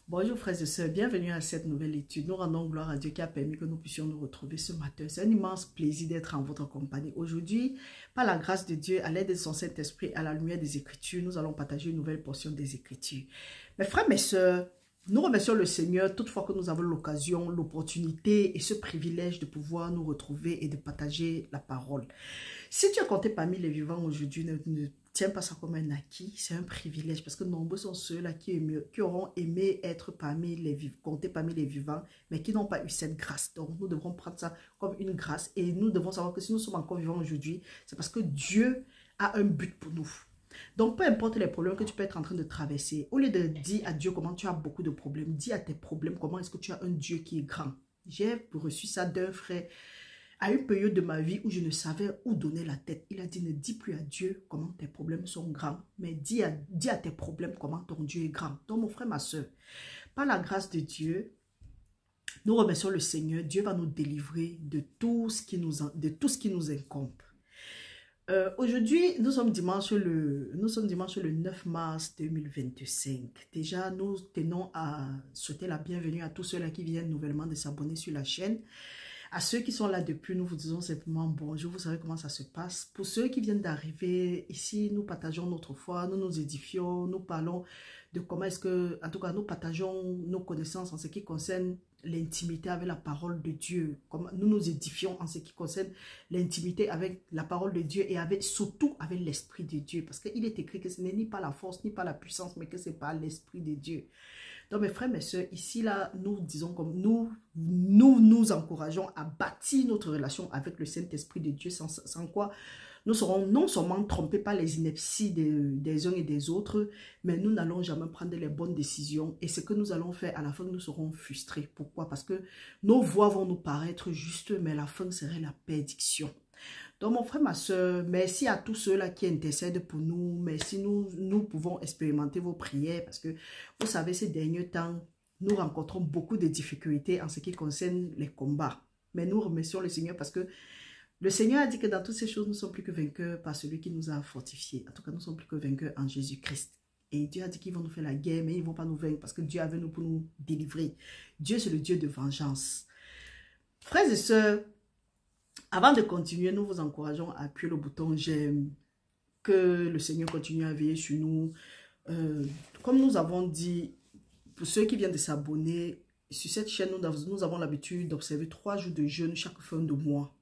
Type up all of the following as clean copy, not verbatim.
Bonjour frères et sœurs, bienvenue à cette nouvelle étude. Nous rendons gloire à Dieu qui a permis que nous puissions nous retrouver ce matin. C'est un immense plaisir d'être en votre compagnie. Aujourd'hui, par la grâce de Dieu, à l'aide de son Saint-Esprit, à la lumière des Écritures, nous allons partager une nouvelle portion des Écritures. Mes frères, mes sœurs, nous remercions le Seigneur toutefois que nous avons l'occasion, l'opportunité et ce privilège de pouvoir nous retrouver et de partager la parole. Si tu es compté parmi les vivants aujourd'hui, ne tiens pas ça comme un acquis, c'est un privilège parce que nombreux sont ceux-là qui auront aimé être comptés parmi les vivants, mais qui n'ont pas eu cette grâce. Donc nous devrons prendre ça comme une grâce et nous devons savoir que si nous sommes encore vivants aujourd'hui, c'est parce que Dieu a un but pour nous. Donc, peu importe les problèmes que tu peux être en train de traverser, au lieu de dire à Dieu comment tu as beaucoup de problèmes, dis à tes problèmes comment est-ce que tu as un Dieu qui est grand. J'ai reçu ça d'un frère à une période de ma vie où je ne savais où donner la tête. Il a dit, ne dis plus à Dieu comment tes problèmes sont grands, mais dis à tes problèmes comment ton Dieu est grand. Donc, mon frère, ma soeur, par la grâce de Dieu, nous remercions le Seigneur. Dieu va nous délivrer de tout ce qui nous incombe. Aujourd'hui, nous sommes dimanche le 9 mars 2025. Déjà, nous tenons à souhaiter la bienvenue à tous ceux-là qui viennent nouvellement de s'abonner sur la chaîne. À ceux qui sont là depuis, nous vous disons simplement bonjour, vous savez comment ça se passe. Pour ceux qui viennent d'arriver, ici, nous partageons notre foi, nous nous édifions, nous parlons de comment est-ce que, en tout cas, nous partageons nos connaissances en ce qui concerne l'intimité avec la parole de Dieu. Comme nous nous édifions en ce qui concerne l'intimité avec la parole de Dieu et surtout avec l'Esprit de Dieu. Parce qu'il est écrit que ce n'est ni par la force, ni par la puissance, mais que c'est par l'Esprit de Dieu. Donc mes frères, mes soeurs, ici là, nous disons comme nous encourageons à bâtir notre relation avec le Saint-Esprit de Dieu, sans quoi nous serons non seulement trompés par les inepties des uns et des autres, mais nous n'allons jamais prendre les bonnes décisions. Et ce que nous allons faire, à la fin, nous serons frustrés. Pourquoi? Parce que nos voix vont nous paraître justes, mais la fin serait la perdition. Donc, mon frère, ma soeur, merci à tous ceux-là qui intercèdent pour nous. Merci, nous pouvons expérimenter vos prières parce que, vous savez, ces derniers temps, nous rencontrons beaucoup de difficultés en ce qui concerne les combats. Mais nous remercions le Seigneur parce que le Seigneur a dit que dans toutes ces choses, nous ne sommes plus que vainqueurs par celui qui nous a fortifiés. En tout cas, nous ne sommes plus que vainqueurs en Jésus-Christ. Et Dieu a dit qu'ils vont nous faire la guerre, mais ils ne vont pas nous vaincre parce que Dieu est avec nous pour nous délivrer. Dieu, c'est le Dieu de vengeance. Frères et sœurs, avant de continuer, nous vous encourageons à appuyer le bouton j'aime, que le Seigneur continue à veiller sur nous. Comme nous avons dit, pour ceux qui viennent de s'abonner, sur cette chaîne, nous avons l'habitude d'observer 3 jours de jeûne chaque fin de mois.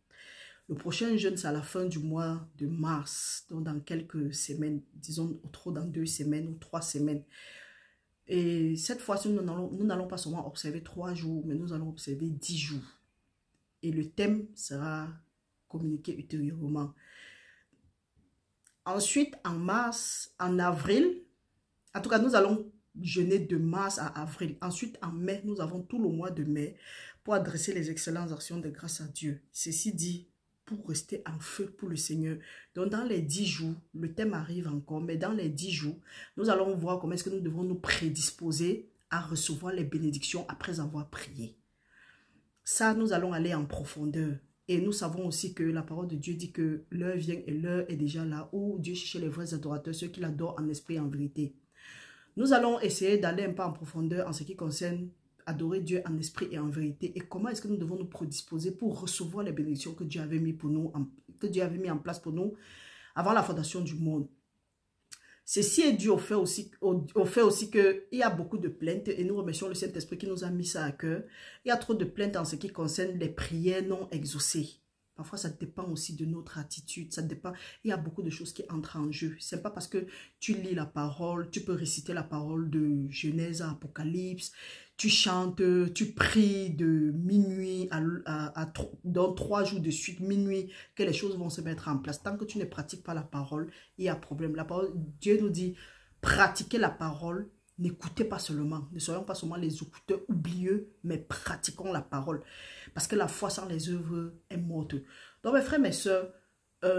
Le prochain jeûne, c'est à la fin du mois de mars, donc dans quelques semaines, disons trop dans 2 semaines ou 3 semaines. Et cette fois-ci, nous n'allons pas seulement observer 3 jours, mais nous allons observer 10 jours. Et le thème sera communiqué ultérieurement. Ensuite, en avril, en tout cas, nous allons jeûner de mars à avril. Ensuite, en mai, nous avons tout le mois de mai pour adresser les excellentes actions de grâce à Dieu. Ceci dit, pour rester en feu pour le Seigneur. Donc, dans les 10 jours, le thème arrive encore, mais dans les 10 jours, nous allons voir comment est-ce que nous devons nous prédisposer à recevoir les bénédictions après avoir prié. Ça, nous allons aller en profondeur. Et nous savons aussi que la parole de Dieu dit que l'heure vient et l'heure est déjà là où Dieu cherche les vrais adorateurs, ceux qui l'adorent en esprit et en vérité. Nous allons essayer d'aller un peu en profondeur en ce qui concerne adorer Dieu en esprit et en vérité. Et comment est-ce que nous devons nous prédisposer pour recevoir les bénédictions que Dieu avait mis pour nous, que Dieu avait mis en place pour nous avant la fondation du monde. Ceci est dû au fait aussi qu'il y a beaucoup de plaintes et nous remercions le Saint-Esprit qui nous a mis ça à cœur. Il y a trop de plaintes en ce qui concerne les prières non exaucées. Parfois, ça dépend aussi de notre attitude. Ça dépend. Il y a beaucoup de choses qui entrent en jeu. Ce n'est pas parce que tu lis la parole, tu peux réciter la parole de Genèse à Apocalypse, tu chantes, tu pries de minuit dans 3 jours de suite, minuit, que les choses vont se mettre en place. Tant que tu ne pratiques pas la parole, il y a problème. La parole, Dieu nous dit, pratiquez la parole, n'écoutez pas seulement. Ne soyons pas seulement les écouteurs oublieux, mais pratiquons la parole. Parce que la foi sans les œuvres est morte. Donc mes frères, mes sœurs,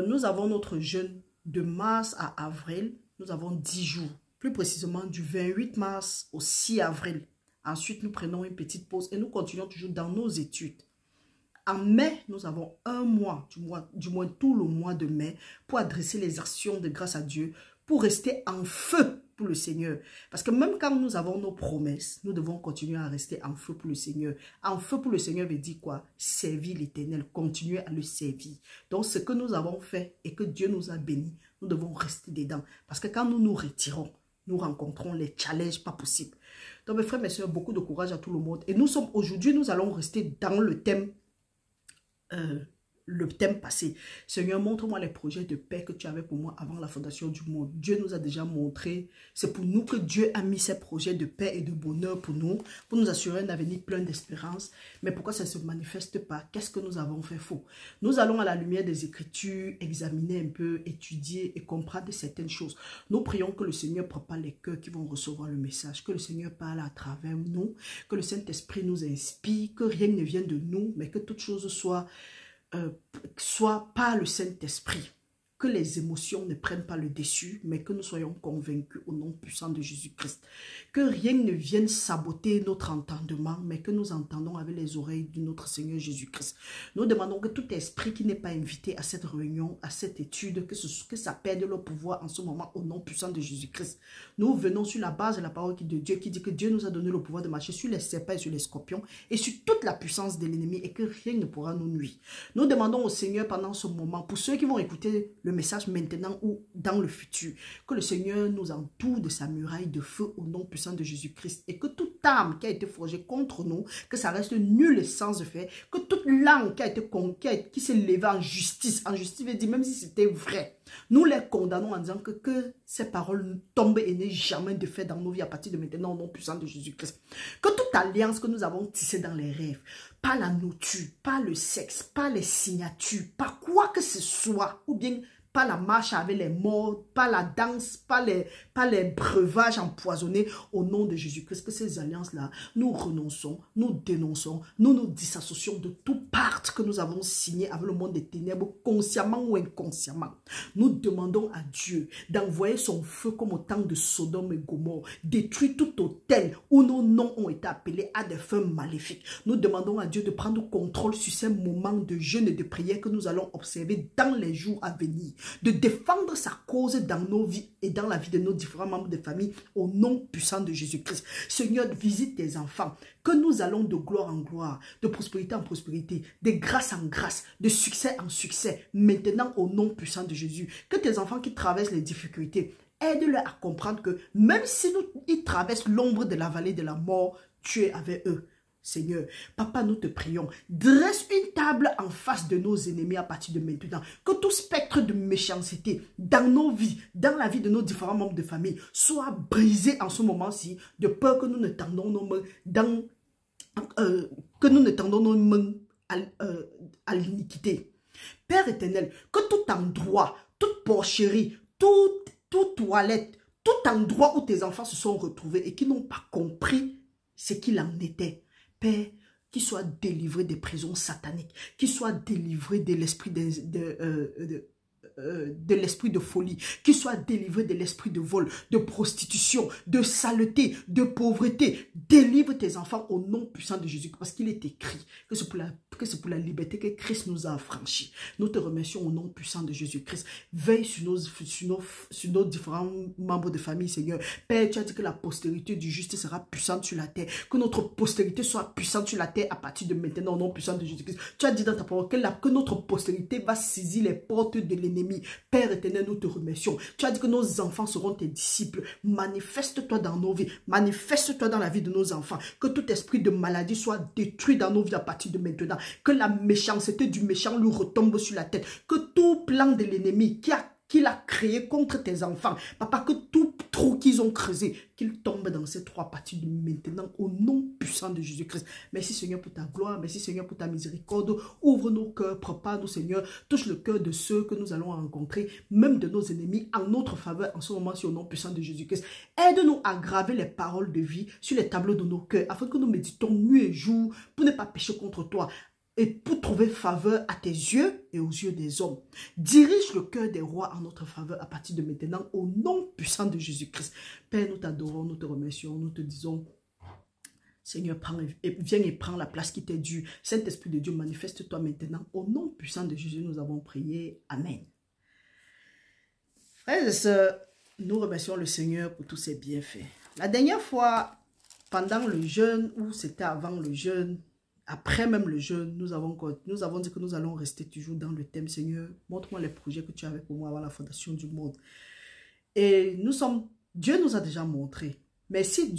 nous avons notre jeûne de mars à avril. Nous avons 10 jours. Plus précisément du 28 mars au 6 avril. Ensuite, nous prenons une petite pause et nous continuons toujours dans nos études. En mai, nous avons un mois, du moins tout le mois de mai, pour adresser les actions de grâce à Dieu, pour rester en feu pour le Seigneur. Parce que même quand nous avons nos promesses, nous devons continuer à rester en feu pour le Seigneur. En feu pour le Seigneur veut dire quoi? Servir l'Éternel, continuer à le servir. Donc ce que nous avons fait et que Dieu nous a bénis, nous devons rester dedans. Parce que quand nous nous retirons, nous rencontrons les challenges pas possibles. Donc mes frères, mes soeurs, beaucoup de courage à tout le monde. Et nous sommes aujourd'hui, nous allons rester dans le thème passé. Seigneur, montre-moi les projets de paix que tu avais pour moi avant la fondation du monde. Dieu nous a déjà montré. C'est pour nous que Dieu a mis ces projets de paix et de bonheur pour nous assurer un avenir plein d'espérance. Mais pourquoi ça ne se manifeste pas? Qu'est-ce que nous avons fait faux? Nous allons à la lumière des Écritures examiner un peu, étudier et comprendre certaines choses. Nous prions que le Seigneur prépare les cœurs qui vont recevoir le message, que le Seigneur parle à travers nous, que le Saint-Esprit nous inspire, que rien ne vienne de nous, mais que toute chose soit par le Saint-Esprit, que les émotions ne prennent pas le dessus, mais que nous soyons convaincus au nom puissant de Jésus-Christ. Que rien ne vienne saboter notre entendement, mais que nous entendons avec les oreilles de notre Seigneur Jésus-Christ. Nous demandons que tout esprit qui n'est pas invité à cette réunion, à cette étude, que ça perde leur pouvoir en ce moment au nom puissant de Jésus-Christ. Nous venons sur la base de la parole de Dieu qui dit que Dieu nous a donné le pouvoir de marcher sur les serpents et sur les scorpions et sur toute la puissance de l'ennemi et que rien ne pourra nous nuire. Nous demandons au Seigneur pendant ce moment, pour ceux qui vont écouter le message maintenant ou dans le futur, que le Seigneur nous entoure de sa muraille de feu au nom puissant de Jésus-Christ et que toute arme qui a été forgée contre nous, que ça reste nul et sans effet, que toute langue qui s'est levée en justice veut dire même si c'était vrai, nous les condamnons en disant que ces paroles tombent et n'aient jamais de fait dans nos vies à partir de maintenant au nom puissant de Jésus-Christ. Que toute alliance que nous avons tissée dans les rêves, pas la nourriture, pas le sexe, pas les signatures, pas quoi que ce soit, ou bien pas la marche avec les morts, pas la danse, pas les breuvages empoisonnés au nom de Jésus-Christ. Que ces alliances-là, nous renonçons, nous dénonçons, nous nous dissassocions de tout pacte que nous avons signé avec le monde des ténèbres, consciemment ou inconsciemment. Nous demandons à Dieu d'envoyer son feu comme au temps de Sodome et Gomorrhe, détruire tout hôtel où nos noms ont été appelés à des fins maléfiques. Nous demandons à Dieu de prendre contrôle sur ces moments de jeûne et de prière que nous allons observer dans les jours à venir, de défendre sa cause dans nos vies et dans la vie de nos différents membres de famille au nom puissant de Jésus-Christ. Seigneur, visite tes enfants, que nous allons de gloire en gloire, de prospérité en prospérité, de grâce en grâce, de succès en succès, maintenant au nom puissant de Jésus. Que tes enfants qui traversent les difficultés, aide-les à comprendre que même si ils traversent l'ombre de la vallée de la mort, tu es avec eux. Seigneur, Papa, nous te prions, dresse une table en face de nos ennemis à partir de maintenant. Que tout spectre de méchanceté dans nos vies, dans la vie de nos différents membres de famille, soit brisé en ce moment-ci, de peur que nous ne tendons nos mains à l'iniquité. Père éternel, que tout endroit, toute porcherie, toute toilette, tout endroit où tes enfants se sont retrouvés et qui n'ont pas compris ce qu'il en était, Père, qu'ils soient délivrés des prisons sataniques, qu'ils soient délivrés de l'esprit de l'esprit de folie, qu'ils soient délivrés de l'esprit de vol, de prostitution, de saleté, de pauvreté. Délivre tes enfants au nom puissant de Jésus, parce qu'il est écrit que c'est pour la liberté que Christ nous a affranchis. Nous te remercions au nom puissant de Jésus-Christ. Veille sur nos différents membres de famille, Seigneur. Père, tu as dit que la postérité du juste sera puissante sur la terre. Que notre postérité soit puissante sur la terre à partir de maintenant au nom puissant de Jésus-Christ. Tu as dit dans ta parole que notre postérité va saisir les portes de l'ennemi. Père éternel, nous te remercions. Tu as dit que nos enfants seront tes disciples. Manifeste-toi dans nos vies. Manifeste-toi dans la vie de nos enfants. Que tout esprit de maladie soit détruit dans nos vies à partir de maintenant. Que la méchanceté du méchant lui retombe sur la tête. Que tout plan de l'ennemi qu'il a créé contre tes enfants, Papa, que tout trou qu'ils ont creusé, qu'il tombe dans ces trois parties de maintenant, au nom puissant de Jésus-Christ. Merci Seigneur pour ta gloire, merci Seigneur pour ta miséricorde. Ouvre nos cœurs, prépare-nous Seigneur, touche le cœur de ceux que nous allons rencontrer, même de nos ennemis, en notre faveur, en ce moment-ci, au nom puissant de Jésus-Christ. Aide-nous à graver les paroles de vie sur les tableaux de nos cœurs, afin que nous méditons nuit et jour, pour ne pas pécher contre toi, et pour trouver faveur à tes yeux et aux yeux des hommes. Dirige le cœur des rois en notre faveur à partir de maintenant, au nom puissant de Jésus-Christ. Père, nous t'adorons, nous te remercions, nous te disons, Seigneur, viens et prends la place qui t'est due. Saint-Esprit de Dieu, manifeste-toi maintenant. Au nom puissant de Jésus, nous avons prié. Amen. Frères et sœurs, Nous remercions le Seigneur pour tous ses bienfaits. La dernière fois, pendant le jeûne, ou c'était avant le jeûne, après même le jeûne, nous avons dit que nous allons rester toujours dans le thème Seigneur, montre-moi les projets que tu avais pour moi avant la fondation du monde. Et Dieu nous a déjà montré. Mais si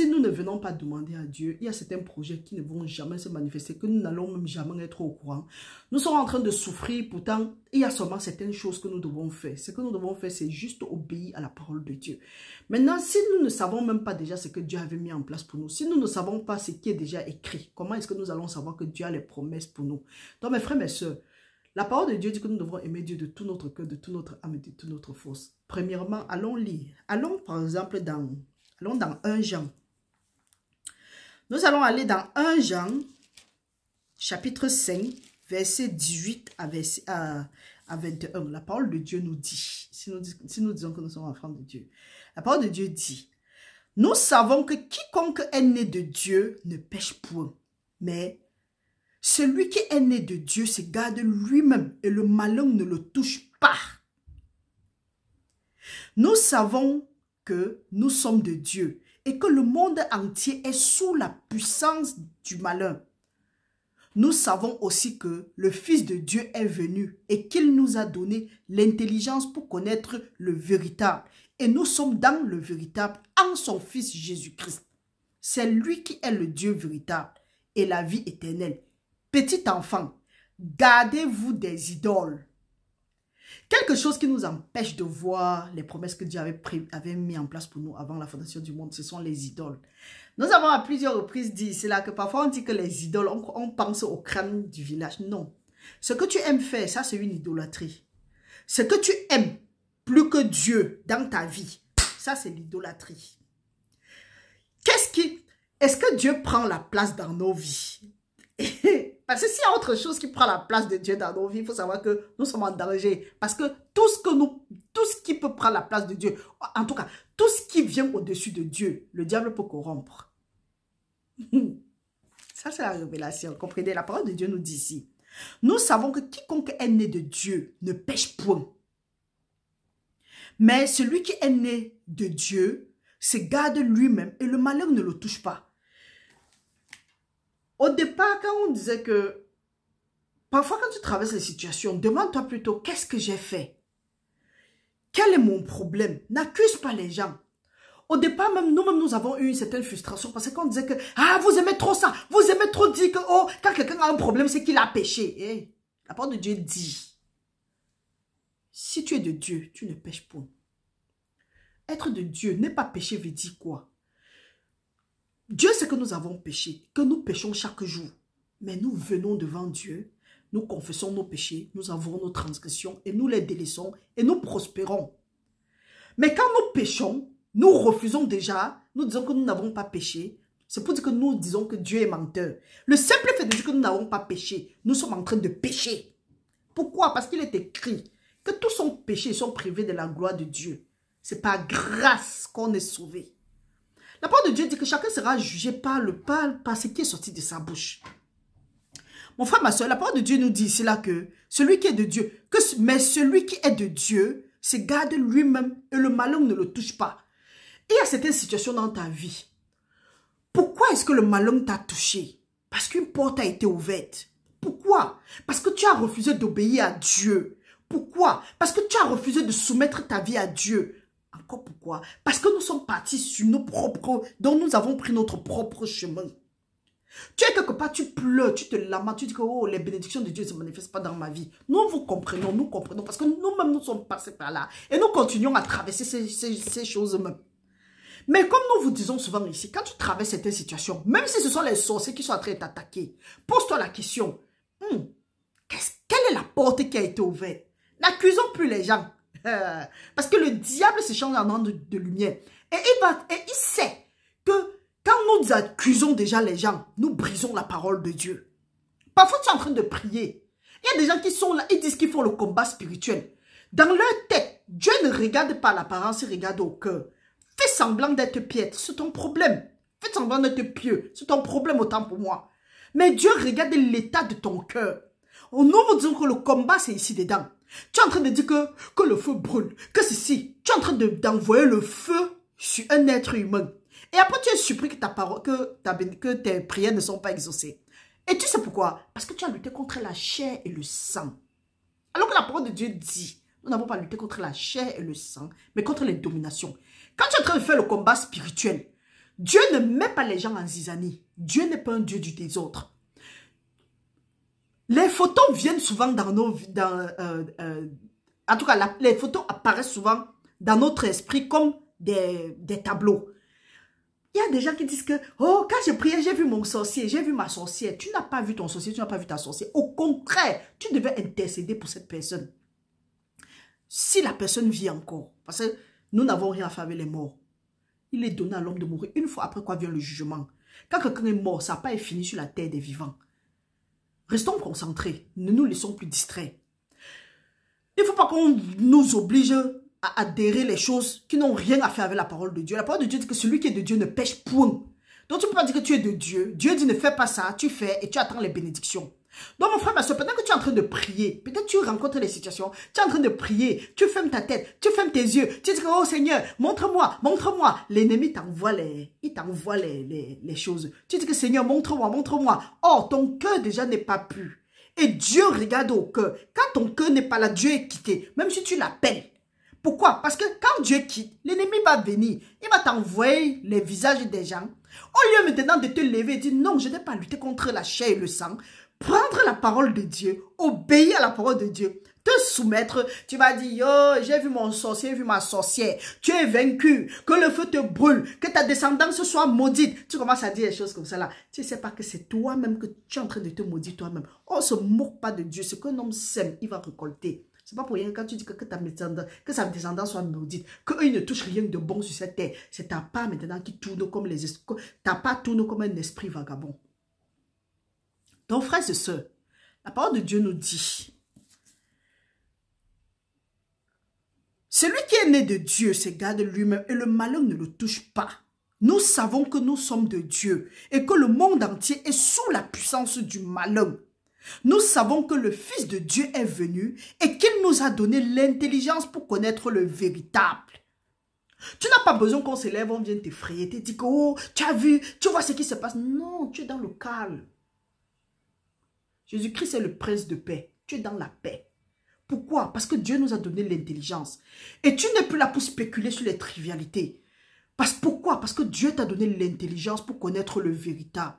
nous ne venons pas demander à Dieu, il y a certains projets qui ne vont jamais se manifester, que nous n'allons même jamais être au courant. Nous sommes en train de souffrir, pourtant, il y a seulement certaines choses que nous devons faire. Ce que nous devons faire, c'est juste obéir à la parole de Dieu. Maintenant, si nous ne savons même pas déjà ce que Dieu avait mis en place pour nous, si nous ne savons pas ce qui est déjà écrit, comment est-ce que nous allons savoir que Dieu a les promesses pour nous? Donc, mes frères, mes sœurs, la parole de Dieu dit que nous devons aimer Dieu de tout notre cœur, de toute notre âme et de toute notre force. Premièrement, allons lire. Allons, par exemple, dans 1 Jean. Nous allons aller dans 1 Jean, chapitre 5, verset 18 à 21. La parole de Dieu nous dit, si nous disons que nous sommes enfants de Dieu, la parole de Dieu dit, « Nous savons que quiconque est né de Dieu ne pêche point, mais celui qui est né de Dieu se garde lui-même et le malin ne le touche pas. Nous savons que nous sommes de Dieu et que le monde entier est sous la puissance du malin. Nous savons aussi que le Fils de Dieu est venu et qu'il nous a donné l'intelligence pour connaître le véritable. Et nous sommes dans le véritable en son Fils Jésus-Christ. C'est lui qui est le Dieu véritable et la vie éternelle. Petit enfant, gardez-vous des idoles. » Quelque chose qui nous empêche de voir les promesses que Dieu avait mis en place pour nous avant la fondation du monde, ce sont les idoles. Nous avons à plusieurs reprises dit, c'est là que parfois on dit que les idoles, on pense au crâne du village. Non. Ce que tu aimes faire, ça c'est une idolâtrie. Ce que tu aimes plus que Dieu dans ta vie, ça c'est l'idolâtrie. Est-ce que Dieu prend la place dans nos vies? Parce que s'il y a autre chose qui prend la place de Dieu dans nos vies, il faut savoir que nous sommes en danger. Parce que tout ce qui peut prendre la place de Dieu, en tout cas, tout ce qui vient au-dessus de Dieu, le diable peut corrompre. Ça, c'est la révélation. Comprenez, la parole de Dieu nous dit ici. Nous savons que quiconque est né de Dieu ne pêche point. Mais celui qui est né de Dieu se garde lui-même et le malheur ne le touche pas. Au départ, quand on disait que parfois quand tu traverses les situations, demande-toi plutôt qu'est-ce que j'ai fait? Quel est mon problème? N'accuse pas les gens. Au départ, même nous-mêmes, nous avons eu une certaine frustration parce qu'on disait que vous aimez trop ça, vous aimez trop dire que quand quelqu'un a un problème, c'est qu'il a péché. La parole de Dieu dit, si tu es de Dieu, tu ne pêches point. Être de Dieu, ne pas pécher veut dire quoi? Dieu sait que nous avons péché, que nous péchons chaque jour. Mais nous venons devant Dieu, nous confessons nos péchés, nous avons nos transgressions et nous les délaissons et nous prospérons. Mais quand nous péchons, nous refusons déjà, nous disons que nous n'avons pas péché. C'est pour dire que nous disons que Dieu est menteur. Le simple fait de dire que nous n'avons pas péché, nous sommes en train de pécher. Pourquoi? Parce qu'il est écrit que tous sont péchés, ils sont privés de la gloire de Dieu. C'est par grâce qu'on est sauvé. La parole de Dieu dit que chacun sera jugé par ce qui est sorti de sa bouche. Mon frère, ma soeur, la parole de Dieu nous dit ici là que celui qui est de Dieu, mais celui qui est de Dieu se garde lui-même et le malheur ne le touche pas. Il y a certaines situations dans ta vie. Pourquoi est-ce que le malheur t'a touché? Parce qu'une porte a été ouverte. Pourquoi? Parce que tu as refusé d'obéir à Dieu. Pourquoi? Parce que tu as refusé de soumettre ta vie à Dieu. Encore pourquoi? Parce que nous sommes partis sur nos propres, dont nous avons pris notre propre chemin. Tu es quelque part, tu pleures, tu te lamentes, tu dis que les bénédictions de Dieu ne se manifestent pas dans ma vie. Nous comprenons, parce que nous-mêmes nous sommes passés par là. Et nous continuons à traverser ces choses-mêmes. Mais comme nous vous disons souvent ici, quand tu traverses certaines situations, même si ce sont les sorciers qui sont en train de t'attaquer, pose-toi la question, quelle est la porte qui a été ouverte? N'accusons plus les gens. Parce que le diable se change en ange de lumière. Et il sait que quand nous accusons déjà les gens, nous brisons la parole de Dieu. Parfois, tu es en train de prier. Il y a des gens qui sont là, ils disent qu'ils font le combat spirituel. Dans leur tête, Dieu ne regarde pas l'apparence, il regarde au cœur. Fais semblant d'être piètre, c'est ton problème. Fais semblant d'être pieux, c'est ton problème autant pour moi. Mais Dieu regarde l'état de ton cœur. Nous vous disons que le combat, c'est ici dedans. Tu es en train de dire que le feu brûle, que ceci. Tu es en train d'envoyer le feu sur un être humain. Et après, tu es surpris que tes prières ne sont pas exaucées. Et tu sais pourquoi? Parce que tu as lutté contre la chair et le sang. Alors que la parole de Dieu dit, nous n'avons pas lutté contre la chair et le sang, mais contre les dominations. Quand tu es en train de faire le combat spirituel, Dieu ne met pas les gens en zizanie. Dieu n'est pas un Dieu du désordre. Les photos viennent souvent dans nos... en tout cas, les photos apparaissent souvent dans notre esprit comme des tableaux. Il y a des gens qui disent que, oh, quand j'ai prié, j'ai vu mon sorcier, j'ai vu ma sorcière. Tu n'as pas vu ton sorcier, tu n'as pas vu ta sorcière. Au contraire, tu devais intercéder pour cette personne. Si la personne vit encore, parce que nous n'avons rien à faire avec les morts, il est donné à l'homme de mourir. Une fois après quoi vient le jugement. Quand quelqu'un est mort, ça n'a pas fini sur la terre des vivants. Restons concentrés, ne nous laissons plus distraits. Il ne faut pas qu'on nous oblige à adhérer les choses qui n'ont rien à faire avec la parole de Dieu. La parole de Dieu dit que celui qui est de Dieu ne pêche point. Donc tu ne peux pas dire que tu es de Dieu. Dieu dit ne fais pas ça, tu fais et tu attends les bénédictions. Donc mon frère, ma soeur, pendant que tu es en train de prier, peut-être tu rencontres des situations, tu es en train de prier, tu fermes ta tête, tu fermes tes yeux, tu dis que oh Seigneur, montre-moi, montre-moi. L'ennemi t'envoie les choses. Tu dis que Seigneur, montre-moi, montre-moi. Or, ton cœur déjà n'est pas pur. Et Dieu regarde au cœur. Quand ton cœur n'est pas là, Dieu est quitté. Même si tu l'appelles. Pourquoi? Parce que quand Dieu quitte, l'ennemi va venir. Il va t'envoyer les visages des gens. Au lieu maintenant de te lever et dire non, je n'ai pas lutté contre la chair et le sang. Prendre la parole de Dieu, obéir à la parole de Dieu, te soumettre, tu vas dire, yo, j'ai vu mon sorcier, j'ai vu ma sorcière, tu es vaincu, que le feu te brûle, que ta descendance soit maudite. Tu commences à dire des choses comme ça là. Tu ne sais pas que c'est toi-même que tu es en train de te maudire toi-même. On ne se moque pas de Dieu. Ce qu'un homme sème, il va récolter. C'est pas pour rien quand tu dis que sa descendance soit maudite, qu'eux ils ne touchent rien de bon sur cette terre. C'est ta part maintenant qui tourne comme les esprits. Ta part tourne comme un esprit vagabond. Donc, frères et sœurs, la parole de Dieu nous dit, celui qui est né de Dieu se garde lui-même et le malheur ne le touche pas. Nous savons que nous sommes de Dieu et que le monde entier est sous la puissance du malheur. Nous savons que le Fils de Dieu est venu et qu'il nous a donné l'intelligence pour connaître le véritable. Tu n'as pas besoin qu'on se lève, on vienne t'effrayer, te dire que oh, tu as vu, tu vois ce qui se passe. Non, tu es dans le calme. Jésus-Christ est le prince de paix. Tu es dans la paix. Pourquoi? Parce que Dieu nous a donné l'intelligence. Et tu n'es plus là pour spéculer sur les trivialités. Pourquoi? Parce que Dieu t'a donné l'intelligence pour connaître le véritable.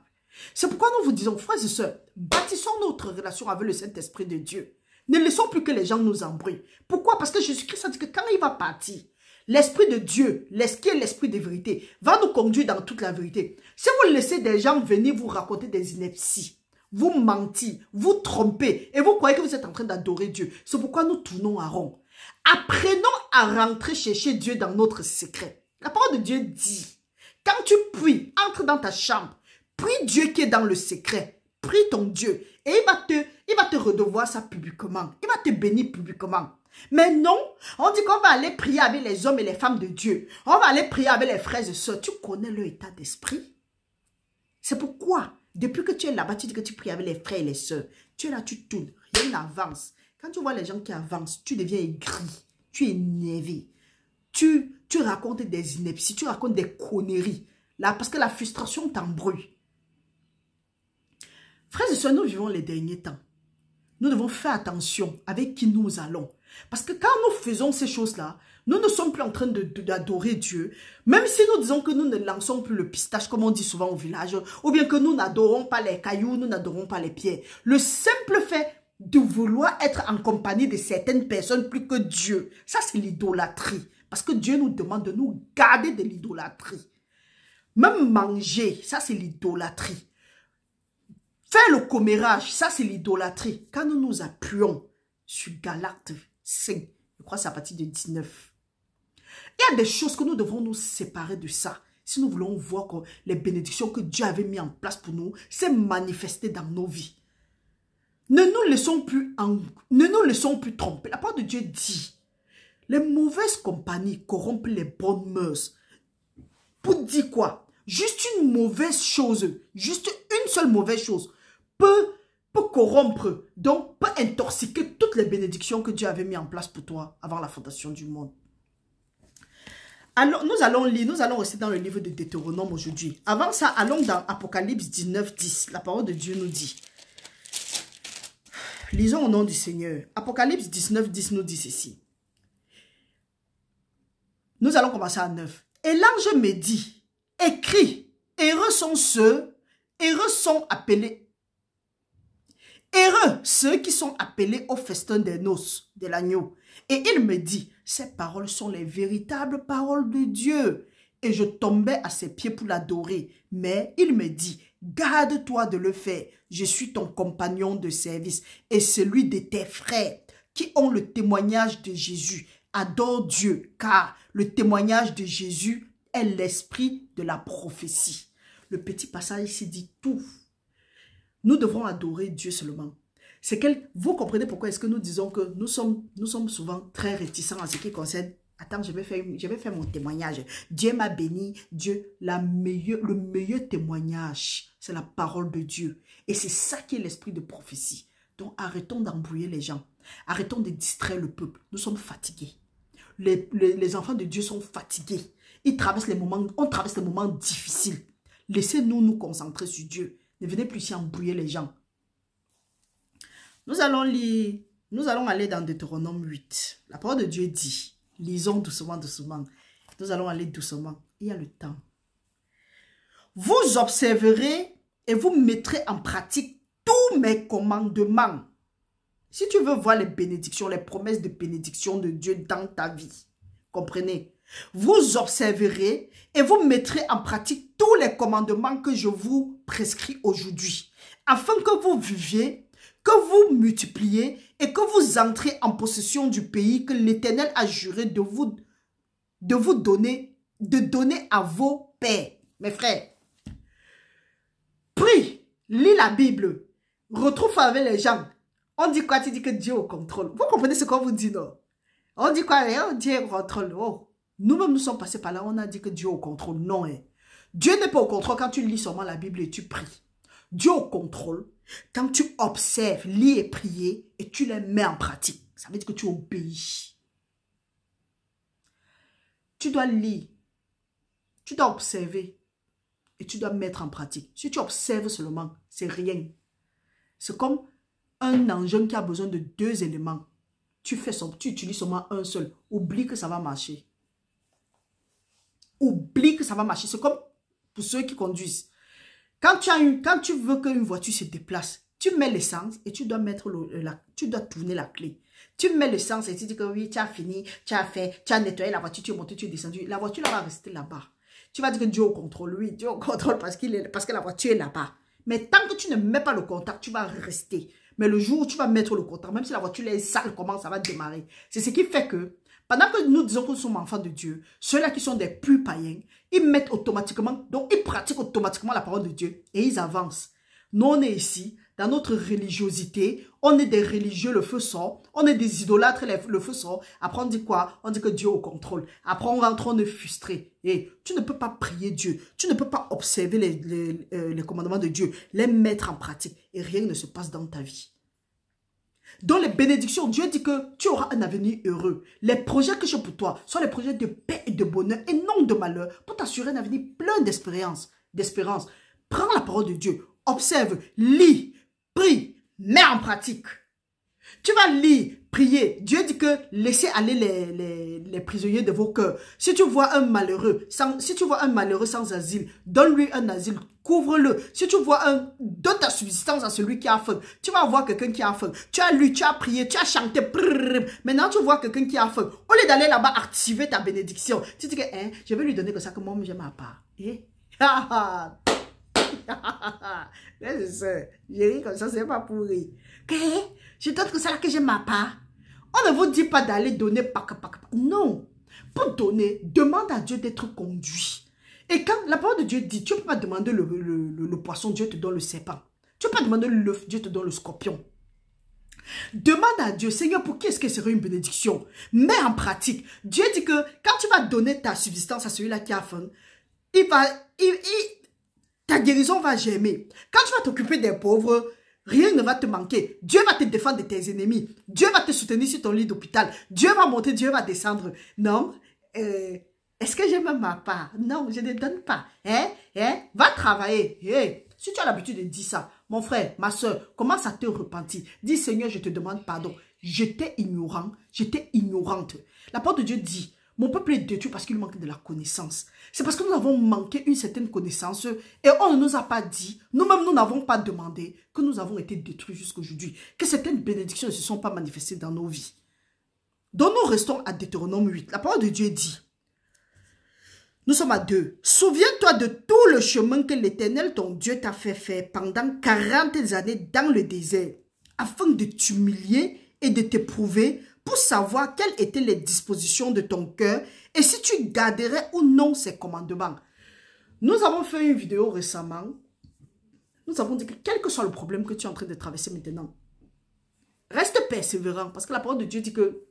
C'est pourquoi nous vous disons, frères et sœurs, bâtissons notre relation avec le Saint-Esprit de Dieu. Ne laissons plus que les gens nous embrouillent. Pourquoi? Parce que Jésus-Christ a dit que quand il va partir, l'Esprit de Dieu, qui est l'Esprit de vérité, va nous conduire dans toute la vérité. Si vous laissez des gens venir vous raconter des inepties, vous mentir, vous tromper et vous croyez que vous êtes en train d'adorer Dieu. C'est pourquoi nous tournons à rond. Apprenons à rentrer chercher Dieu dans notre secret. La parole de Dieu dit, quand tu pries, entre dans ta chambre, prie Dieu qui est dans le secret. Prie ton Dieu et il va te redevoir ça publiquement. Il va te bénir publiquement. Mais non, on dit qu'on va aller prier avec les hommes et les femmes de Dieu. On va aller prier avec les frères et sœurs. Tu connais leur état d'esprit? C'est pourquoi, depuis que tu es là-bas, tu dis que tu pries avec les frères et les sœurs. Tu es là, tu tournes, rien n'avance. Quand tu vois les gens qui avancent, tu deviens aigri, tu es énervé. Tu racontes des inepties, tu racontes des conneries. Là, parce que la frustration t'embrouille. Frères et sœurs, nous vivons les derniers temps. Nous devons faire attention avec qui nous allons. Parce que quand nous faisons ces choses-là, nous ne sommes plus en train d'adorer Dieu. Même si nous disons que nous ne lançons plus le pistache, comme on dit souvent au village, ou bien que nous n'adorons pas les cailloux, nous n'adorons pas les pierres. Le simple fait de vouloir être en compagnie de certaines personnes plus que Dieu, ça c'est l'idolâtrie. Parce que Dieu nous demande de nous garder de l'idolâtrie. Même manger, ça c'est l'idolâtrie. Faire le commérage, ça c'est l'idolâtrie. Quand nous nous appuyons sur Galates 5, je crois que c'est à partir de 19. Il y a des choses que nous devons nous séparer de ça. Si nous voulons voir que les bénédictions que Dieu avait mis en place pour nous s'est manifestées dans nos vies. Ne nous laissons plus tromper. La parole de Dieu dit, les mauvaises compagnies corrompent les bonnes mœurs. Pour dire quoi? Juste une mauvaise chose, juste une seule mauvaise chose peut corrompre, donc peut intoxiquer toutes les bénédictions que Dieu avait mis en place pour toi avant la fondation du monde. Alors, nous allons lire, nous allons rester dans le livre de Deutéronome aujourd'hui. Avant ça, allons dans Apocalypse 19, 10. La parole de Dieu nous dit. Lisons au nom du Seigneur. Apocalypse 19, 10 nous dit ceci. Nous allons commencer à 9. Et l'ange me dit, écris, heureux sont ceux, heureux sont appelés, heureux ceux qui sont appelés au festin des noces de l'agneau. Et il me dit, ces paroles sont les véritables paroles de Dieu. Et je tombais à ses pieds pour l'adorer. Mais il me dit, garde-toi de le faire. Je suis ton compagnon de service et celui de tes frères qui ont le témoignage de Jésus. Adore Dieu, car le témoignage de Jésus est l'esprit de la prophétie. Le petit passage ici dit tout. Nous devons adorer Dieu seulement. C'est vous comprenez pourquoi est-ce que nous disons que nous sommes souvent très réticents en ce qui concerne. Attends, je vais faire mon témoignage. Dieu m'a béni. Dieu, le meilleur témoignage, c'est la parole de Dieu. Et c'est ça qui est l'esprit de prophétie. Donc arrêtons d'embrouiller les gens. Arrêtons de distraire le peuple. Nous sommes fatigués. Les enfants de Dieu sont fatigués. On traverse les moments difficiles. Laissez-nous nous concentrer sur Dieu. Ne venez plus ici embrouiller les gens. Nous allons aller dans Deutéronome 8. La parole de Dieu dit, lisons doucement, doucement. Nous allons aller doucement. Il y a le temps. Vous observerez et vous mettrez en pratique tous mes commandements. Si tu veux voir les bénédictions, les promesses de bénédiction de Dieu dans ta vie, comprenez, vous observerez et vous mettrez en pratique tous les commandements que je vous prescris aujourd'hui, afin que vous viviez, que vous multipliez et que vous entrez en possession du pays que l'Éternel a juré de vous donner, à vos pères. Mes frères, prie, lis la Bible, retrouve avec les gens. On dit quoi? Tu dis que Dieu est au contrôle. Vous comprenez ce qu'on vous dit, non? On dit quoi? Oh, Dieu est au contrôle. Oh. Nous-mêmes, nous sommes passés par là, on a dit que Dieu est au contrôle. Non, hein. Dieu n'est pas au contrôle quand tu lis seulement la Bible et tu pries. Dieu est au contrôle quand tu observes, lis et prier et tu les mets en pratique. Ça veut dire que tu obéis. Tu dois lire, tu dois observer et tu dois mettre en pratique. Si tu observes seulement, c'est rien. C'est comme un engin qui a besoin de 2 éléments. Tu utilises seulement un seul. Oublie que ça va marcher. Oublie que ça va marcher. C'est comme pour ceux qui conduisent. Quand tu veux qu'une voiture se déplace, tu mets l'essence et tu dois tu dois tourner la clé. Tu mets l'essence et tu dis que oui, tu as fini, tu as fait, tu as nettoyé la voiture, tu es monté, tu es descendu. La voiture va rester là-bas. Tu vas dire que Dieu au contrôle. Oui, Dieu au contrôle parce que la voiture est là-bas. Mais tant que tu ne mets pas le contact, tu vas rester. Mais le jour où tu vas mettre le contact, même si la voiture est sale, comment ça va démarrer? C'est ce qui fait que, pendant que nous disons que nous sommes enfants de Dieu, ceux-là qui sont des plus païens, ils mettent automatiquement, donc ils pratiquent automatiquement la parole de Dieu et ils avancent. Nous, on est ici, dans notre religiosité, on est des religieux, le feu sort, on est des idolâtres, le feu sort. Après, on dit quoi? On dit que Dieu est au contrôle. Après, on rentre, on est frustré. Et tu ne peux pas prier Dieu, tu ne peux pas observer les commandements de Dieu, les mettre en pratique et rien ne se passe dans ta vie. Dans les bénédictions, Dieu dit que tu auras un avenir heureux. Les projets que j'ai pour toi sont les projets de paix et de bonheur et non de malheur pour t'assurer un avenir plein d'espérance. Prends la parole de Dieu, observe, lis, prie, mets en pratique. Tu vas lire, prier. Dieu dit que laissez aller les prisonniers de vos cœurs. Si tu vois un malheureux sans asile, donne-lui un asile, couvre-le. Si tu donne ta subsistance à celui qui a faim. Tu vas voir quelqu'un qui a faim. Tu as lu, tu as prié, tu as chanté. Maintenant, tu vois quelqu'un qui a faim. Au lieu d'aller là-bas activer ta bénédiction, tu dis que je vais lui donner que ça que moi, j'ai ma part. J'ai ri comme ça, c'est pas pour rire. Je donne que ça là que j'ai ma part. On ne vous dit pas d'aller donner non. Pour donner, demande à Dieu d'être conduit. Et quand la parole de Dieu dit, tu ne peux pas demander le poisson, Dieu te donne le serpent. Tu ne peux pas demander l'œuf, Dieu te donne le scorpion. Demande à Dieu, Seigneur, pour qui est-ce que serait une bénédiction? Mets en pratique. Dieu dit que quand tu vas donner ta subsistance à celui-là qui a faim, ta guérison va germer. Quand tu vas t'occuper des pauvres, Rien ne va te manquer. Dieu va te défendre de tes ennemis. Dieu va te soutenir sur ton lit d'hôpital. Dieu va monter, Dieu va descendre. Non. Est-ce que j'aime ma part? Non, je ne donne pas. Va travailler. Si tu as l'habitude de dire ça, mon frère, ma soeur, commence à te repentir. Dis, Seigneur, je te demande pardon. J'étais ignorant, j'étais ignorante. La parole de Dieu dit, mon peuple est détruit parce qu'il manque de la connaissance. C'est parce que nous avons manqué une certaine connaissance et on ne nous a pas dit, nous-mêmes nous n'avons pas demandé que nous avons été détruits jusqu'aujourd'hui, que certaines bénédictions ne se sont pas manifestées dans nos vies. Donc nous restons à Deutéronome 8. La parole de Dieu dit, nous sommes à 2. Souviens-toi de tout le chemin que l'Éternel, ton Dieu, t'a fait faire pendant 40 années dans le désert, afin de t'humilier et de t'éprouver pour savoir quelles étaient les dispositions de ton cœur et si tu garderais ou non ses commandements. Nous avons fait une vidéo récemment. Nous avons dit que quel que soit le problème que tu es en train de traverser maintenant, reste persévérant parce que la parole de Dieu dit que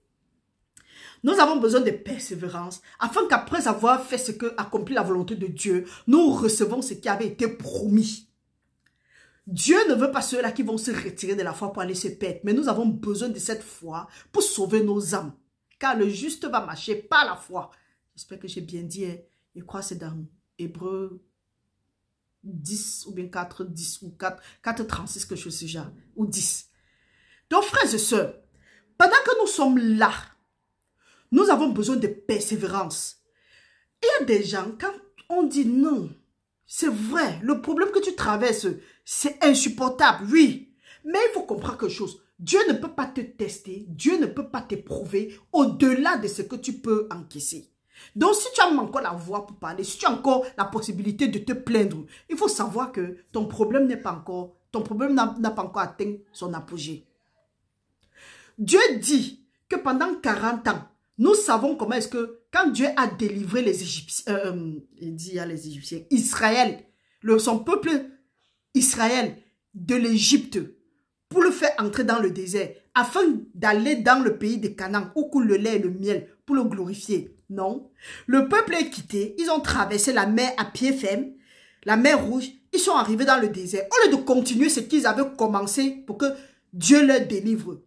nous avons besoin de persévérance afin qu'après avoir fait ce que accomplit la volonté de Dieu, nous recevons ce qui avait été promis. Dieu ne veut pas ceux-là qui vont se retirer de la foi pour aller se perdre, mais nous avons besoin de cette foi pour sauver nos âmes. Car le juste va marcher par la foi. J'espère que j'ai bien dit, je crois que c'est dans Hébreux 10 ou bien 4, 10 ou 4, 36, quelque chose de ce genre, ou 10. Donc frères et sœurs, pendant que nous sommes là, nous avons besoin de persévérance. Il y a des gens, quand on dit non, c'est vrai, le problème que tu traverses, c'est insupportable, oui. Mais il faut comprendre quelque chose. Dieu ne peut pas te tester, Dieu ne peut pas t'éprouver au-delà de ce que tu peux encaisser. Donc, si tu as encore la voix pour parler, si tu as encore la possibilité de te plaindre, il faut savoir que ton problème n'a pas encore atteint son apogée. Dieu dit que pendant 40 ans, nous savons comment est-ce que, quand Dieu a délivré les Égyptiens, il dit à les Égyptiens, Israël, son peuple Israël de l'Égypte, pour le faire entrer dans le désert, afin d'aller dans le pays de Canaan, où coule le lait et le miel, pour le glorifier. Non. Le peuple est quitté, ils ont traversé la mer à pied ferme, la mer Rouge, ils sont arrivés dans le désert. Au lieu de continuer ce qu'ils avaient commencé pour que Dieu leur délivre,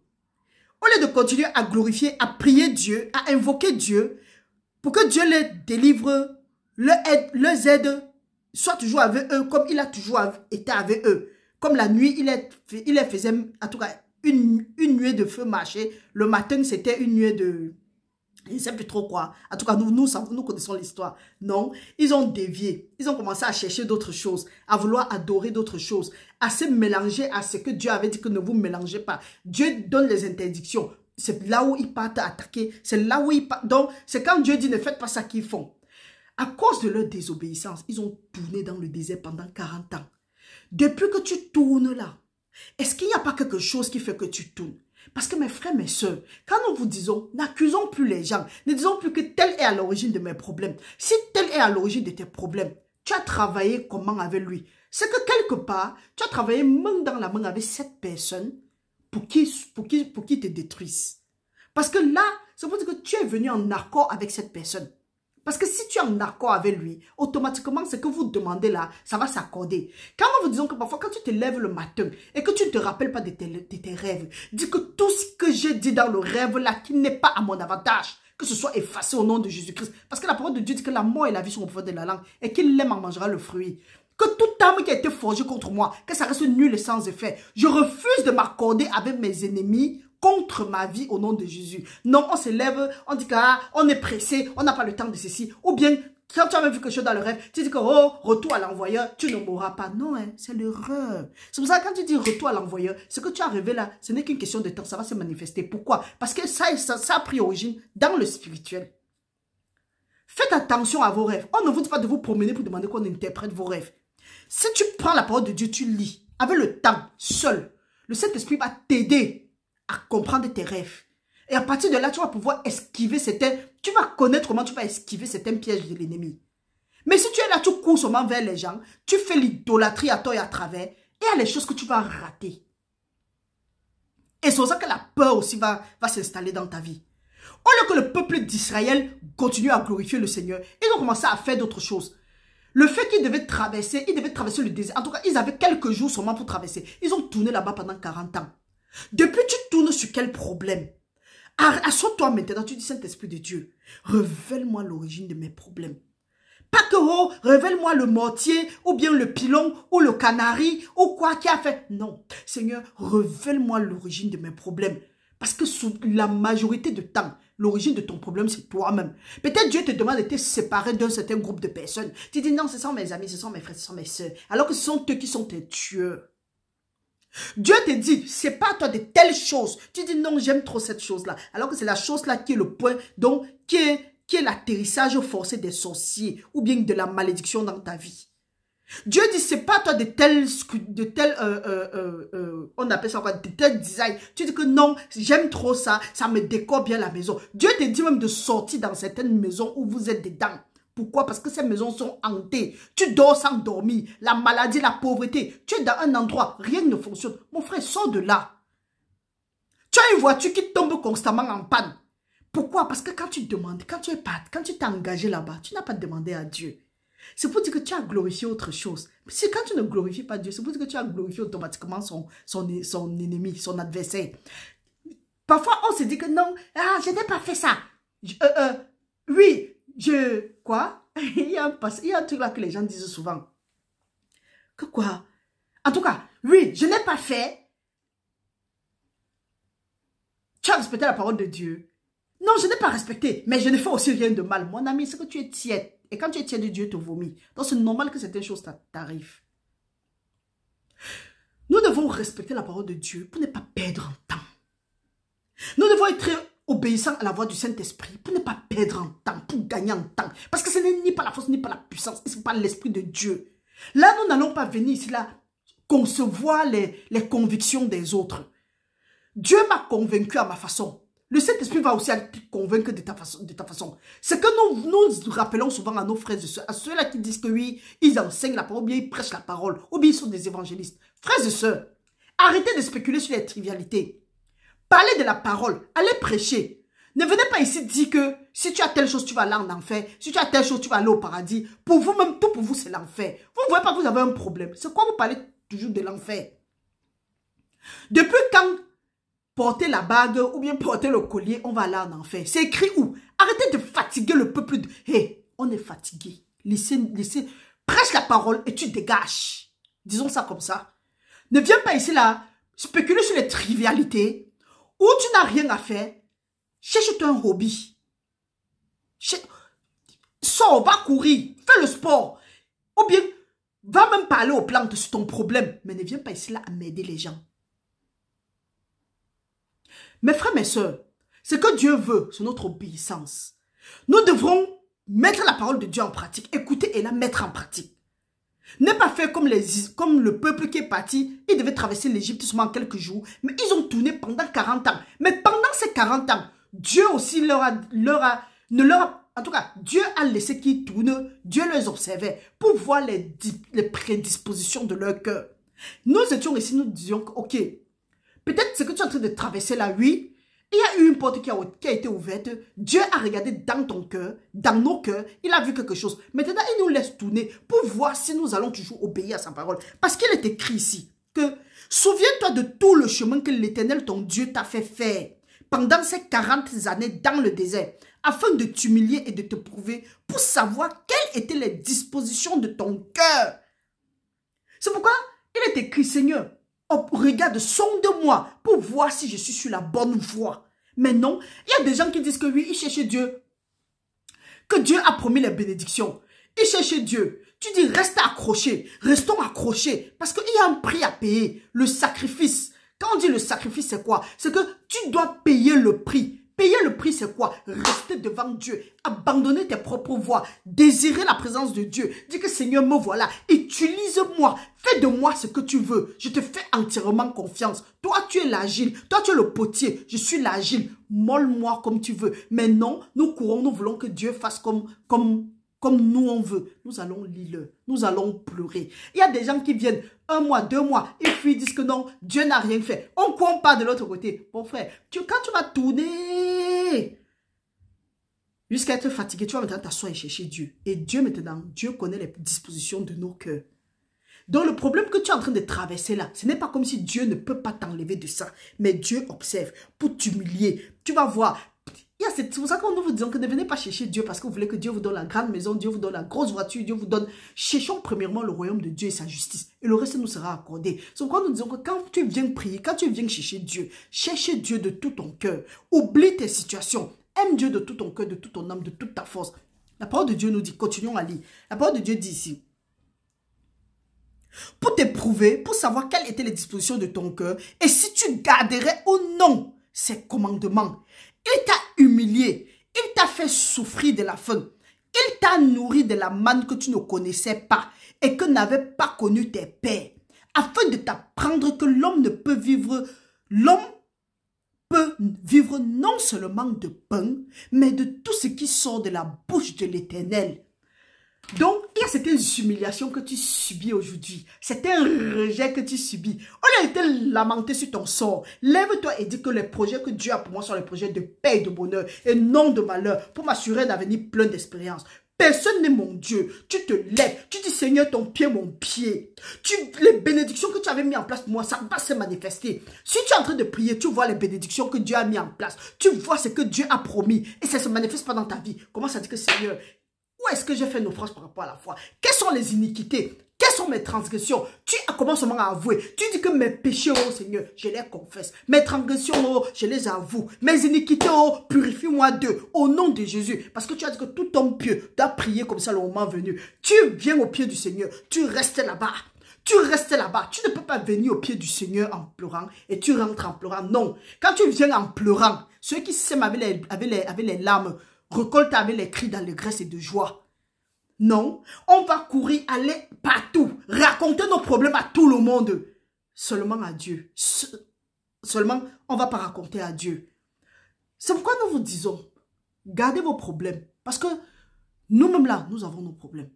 au lieu de continuer à glorifier, à prier Dieu, à invoquer Dieu, pour que Dieu les délivre, les aide, soit toujours avec eux, comme il a toujours été avec eux. Comme la nuit, il les faisait, en tout cas, une nuée de feu marcher. Le matin, c'était une nuée de... Je ne sais plus trop quoi. En tout cas, nous connaissons l'histoire. Non, ils ont dévié. Ils ont commencé à chercher d'autres choses, à vouloir adorer d'autres choses, à se mélanger à ce que Dieu avait dit que ne vous mélangez pas. Dieu donne les interdictions. C'est là où ils partent attaquer. C'est là où ils partent. Donc, c'est quand Dieu dit ne faites pas ça qu'ils font. À cause de leur désobéissance, ils ont tourné dans le désert pendant 40 ans. Depuis que tu tournes là, est-ce qu'il n'y a pas quelque chose qui fait que tu tournes? Parce que mes frères, mes soeurs, quand nous vous disons, n'accusons plus les gens, ne disons plus que tel est à l'origine de mes problèmes. Si tel est à l'origine de tes problèmes, tu as travaillé comment avec lui? C'est que quelque part, tu as travaillé main dans la main avec cette personne pour qu'il te détruise. Parce que là, c'est pour dire que tu es venu en accord avec cette personne. Parce que si tu es en accord avec lui, automatiquement, ce que vous demandez là, ça va s'accorder. Quand nous vous disons que parfois, quand tu te lèves le matin et que tu ne te rappelles pas de tes rêves, dis que tout ce que j'ai dit dans le rêve là, qui n'est pas à mon avantage, que ce soit effacé au nom de Jésus-Christ. Parce que la parole de Dieu dit que la mort et la vie sont au pouvoir de la langue et qu'il l'aime en mangera le fruit. Que toute âme qui a été forgée contre moi, que ça reste nul et sans effet. Je refuse de m'accorder avec mes ennemis contre ma vie au nom de Jésus. Non, on se lève, on dit qu'on est pressé, on n'a pas le temps de ceci. Ou bien, quand tu as vu quelque chose dans le rêve, tu dis que, oh, retour à l'envoyeur, tu ne mourras pas. Non, hein, c'est l'erreur. C'est pour ça que quand tu dis retour à l'envoyeur, ce que tu as rêvé là, ce n'est qu'une question de temps, ça va se manifester. Pourquoi? Parce que ça a pris origine dans le spirituel. Faites attention à vos rêves. On ne vous dit pas de vous promener pour demander qu'on interprète vos rêves. Si tu prends la parole de Dieu, tu lis, avec le temps, seul, le Saint-Esprit va t'aider à comprendre tes rêves. Et à partir de là, tu vas pouvoir esquiver tu vas connaître comment tu vas esquiver certains pièges de l'ennemi. Mais si tu es là, tu cours seulement vers les gens, tu fais l'idolâtrie à tort et à travers, et il y a les choses que tu vas rater. Et c'est pour ça que la peur aussi va s'installer dans ta vie. Au lieu que le peuple d'Israël continue à glorifier le Seigneur, ils ont commencé à faire d'autres choses. Le fait qu'ils devaient traverser le désert. En tout cas, ils avaient quelques jours seulement pour traverser. Ils ont tourné là-bas pendant 40 ans. Depuis, tu tournes sur quel problème? Assois-toi maintenant, tu dis Saint-Esprit de Dieu, révèle-moi l'origine de mes problèmes. Pas que, oh, révèle-moi le mortier, ou bien le pilon, ou le canari, ou quoi qui a fait. Non, Seigneur, révèle-moi l'origine de mes problèmes. Parce que sous la majorité du temps, l'origine de ton problème, c'est toi-même. Peut-être Dieu te demande de te séparer d'un certain groupe de personnes. Tu dis non, ce sont mes amis, ce sont mes frères, ce sont mes soeurs. Alors que ce sont eux qui sont tes tueurs. Dieu te dit, c'est pas toi de telles choses. Tu dis non, j'aime trop cette chose-là. Alors que c'est la chose-là qui est le point, donc qui est l'atterrissage forcé des sorciers ou bien de la malédiction dans ta vie. Dieu dit, c'est pas toi de tels on appelle ça quoi, de tels design. Tu dis que non, j'aime trop ça, ça me décore bien la maison. Dieu te dit même de sortir dans certaines maisons où vous êtes dedans. Pourquoi? Parce que ces maisons sont hantées. Tu dors sans dormir. La maladie, la pauvreté. Tu es dans un endroit, rien ne fonctionne. Mon frère, sors de là. Tu as une voiture qui tombe constamment en panne. Pourquoi? Parce que quand tu demandes, quand tu t'es engagé là-bas, tu n'as pas demandé à Dieu. C'est pour dire que tu as glorifié autre chose. Si quand tu ne glorifies pas Dieu, c'est pour dire que tu as glorifié automatiquement son ennemi, son adversaire. Parfois, on se dit que non, je n'ai pas fait ça. Oui. Quoi? il y a un truc là que les gens disent souvent. Que quoi? En tout cas, oui, je n'ai pas fait. Tu as respecté la parole de Dieu. Non, je n'ai pas respecté, mais je ne fais aussi rien de mal. Mon ami, c'est que tu es tiède. Et quand tu es tiède, Dieu te vomit. Donc c'est normal que certaines choses t'arrivent. Nous devons respecter la parole de Dieu pour ne pas perdre en temps. Nous devons être obéissant à la voix du Saint-Esprit pour ne pas perdre en temps, pour gagner en temps. Parce que ce n'est ni pas la force, ni pas la puissance, ce n'est pas l'Esprit de Dieu. Là, nous n'allons pas venir ici, là, concevoir les convictions des autres. Dieu m'a convaincu à ma façon. Le Saint-Esprit va aussi te convaincre de ta façon. C'est que nous rappelons souvent à nos frères et sœurs, à ceux-là qui disent que oui, ils enseignent la parole, ou bien ils prêchent la parole, ou bien ils sont des évangélistes. Frères et sœurs, arrêtez de spéculer sur les trivialités. Parlez de la parole, allez prêcher. Ne venez pas ici dire que si tu as telle chose, tu vas aller en enfer. Si tu as telle chose, tu vas aller au paradis. Pour vous-même, tout pour vous, c'est l'enfer. Vous ne voyez pas que vous avez un problème. C'est quoi vous parlez toujours de l'enfer? Depuis quand porter la bague ou bien porter le collier, on va aller en enfer? C'est écrit où? Arrêtez de fatiguer le peuple. Hey, on est fatigué. Laissez, prêche la parole et tu dégages. Disons ça comme ça. Ne viens pas ici là spéculer sur les trivialités. Ou tu n'as rien à faire, cherche-toi un hobby. Sors, va courir, fais le sport. Ou bien, va même parler aux plantes sur ton problème. Mais ne viens pas ici là à m'aider les gens. Mes frères, mes soeurs, ce que Dieu veut, c'est notre obéissance. Nous devrons mettre la parole de Dieu en pratique, écouter et la mettre en pratique. Ne pas faire comme le peuple qui est parti. Ils devaient traverser l'Égypte seulement en quelques jours. Mais ils ont tourné pendant 40 ans. Mais pendant ces 40 ans, Dieu aussi en tout cas, Dieu a laissé qu'ils tournent. Dieu les observait pour voir les prédispositions de leur cœur. Nous étions ici, nous disions que, ok, peut-être ce que tu es en train de traverser là, oui, il y a eu une porte qui a été ouverte. Dieu a regardé dans ton cœur, dans nos cœurs. Il a vu quelque chose. Maintenant, il nous laisse tourner pour voir si nous allons toujours obéir à sa parole. Parce qu'il est écrit ici que souviens-toi de tout le chemin que l'Éternel, ton Dieu, t'a fait faire pendant ces 40 années dans le désert, afin de t'humilier et de te prouver pour savoir quelles étaient les dispositions de ton cœur. C'est pourquoi il est écrit, Seigneur, oh, regarde, sonde-moi pour voir si je suis sur la bonne voie. Mais non, il y a des gens qui disent que oui, ils cherchent Dieu. Que Dieu a promis les bénédictions. Ils cherchent Dieu. Tu dis, reste accroché. Restons accrochés. Parce qu'il y a un prix à payer. Le sacrifice. Quand on dit le sacrifice, c'est quoi? C'est que tu dois payer le prix. Payer le prix, c'est quoi? Rester devant Dieu, abandonner tes propres voies, désirer la présence de Dieu. Dis que Seigneur, me voilà, utilise-moi, fais de moi ce que tu veux. Je te fais entièrement confiance. Toi, tu es l'agile, toi, tu es le potier, je suis l'agile. Molle-moi comme tu veux. Mais non, nous courons, nous voulons que Dieu fasse comme nous on veut. Nous allons lire, nous allons pleurer. Il y a des gens qui viennent 1 mois, 2 mois, et puis ils disent que non, Dieu n'a rien fait. On ne compte pas de l'autre côté. Bon frère, quand tu vas tourner, Jusqu'à être fatigué, tu vas maintenant t'asseoir et chercher Dieu. Et Dieu maintenant, Dieu connaît les dispositions de nos cœurs. Donc le problème que tu es en train de traverser là, ce n'est pas comme si Dieu ne peut pas t'enlever de ça. Mais Dieu observe pour t'humilier. Tu vas voir. C'est pour ça qu'on nous vous disons que ne venez pas chercher Dieu parce que vous voulez que Dieu vous donne la grande maison, Dieu vous donne la grosse voiture, Dieu vous donne... Cherchons premièrement le royaume de Dieu et sa justice. Et le reste nous sera accordé. C'est pourquoi nous disons que quand tu viens prier, quand tu viens chercher Dieu, cherche Dieu de tout ton cœur. Oublie tes situations. Aime Dieu de tout ton cœur, de toute ton âme, de toute ta force. La parole de Dieu nous dit, continuons à lire. La parole de Dieu dit ici, pour t'éprouver, pour savoir quelles étaient les dispositions de ton cœur, et si tu garderais ou non ses commandements. Il t'a humilié, il t'a fait souffrir de la faim, il t'a nourri de la manne que tu ne connaissais pas et que n'avaient pas connu tes pères, afin de t'apprendre que l'homme peut vivre non seulement de pain, mais de tout ce qui sort de la bouche de l'Éternel. Donc, il y a certaines humiliations que tu subis aujourd'hui. C'est un rejet que tu subis. On a été lamenté sur ton sort. Lève-toi et dis que les projets que Dieu a pour moi sont les projets de paix et de bonheur et non de malheur pour m'assurer un avenir plein d'espérance. Personne n'est mon Dieu. Tu te lèves. Tu dis, Seigneur, ton pied, mon pied. Les bénédictions que tu avais mis en place pour moi, ça va se manifester. Si tu es en train de prier, tu vois les bénédictions que Dieu a mis en place. Tu vois ce que Dieu a promis et ça ne se manifeste pas dans ta vie. Commence à dire que, Seigneur, où est-ce que j'ai fait naufrage par rapport à la foi? Quelles sont les iniquités? Quelles sont mes transgressions? Tu commences seulement à avouer. Tu dis que mes péchés, oh Seigneur, je les confesse. Mes transgressions, oh, je les avoue. Mes iniquités, oh, purifie-moi d'eux. Au nom de Jésus. Parce que tu as dit que tout homme pieux doit prier comme ça le moment venu. Tu viens au pied du Seigneur. Tu restes là-bas. Tu restes là-bas. Tu ne peux pas venir au pied du Seigneur en pleurant et tu rentres en pleurant. Non. Quand tu viens en pleurant, ceux qui s'aiment avec les larmes, récolte avec les cris d'allégresse et de joie. Non, on va courir, aller partout, raconter nos problèmes à tout le monde. Seulement à Dieu. Seulement, on ne va pas raconter à Dieu. C'est pourquoi nous vous disons, gardez vos problèmes. Parce que nous-mêmes là, nous avons nos problèmes.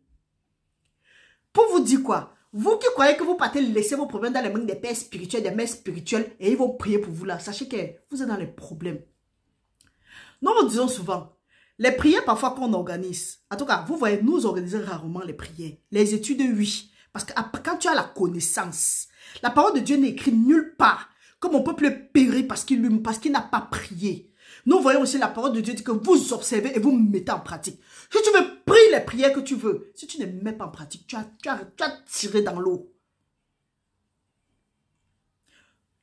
Pour vous dire quoi? Vous qui croyez que vous partez laisser vos problèmes dans les mains des pères spirituels, des mères spirituelles, et ils vont prier pour vous là, sachez que vous êtes dans les problèmes. Nous vous disons souvent, les prières parfois qu'on organise, en tout cas, vous voyez, nous organisons rarement les prières. Les études, oui. Parce que quand tu as la connaissance, la parole de Dieu n'est écrite nulle part que mon peuple périt parce qu'il n'a pas prié. Nous voyons aussi la parole de Dieu dit que vous observez et vous mettez en pratique. Si tu veux, prie les prières que tu veux. Si tu ne mets pas en pratique, tu as tiré dans l'eau.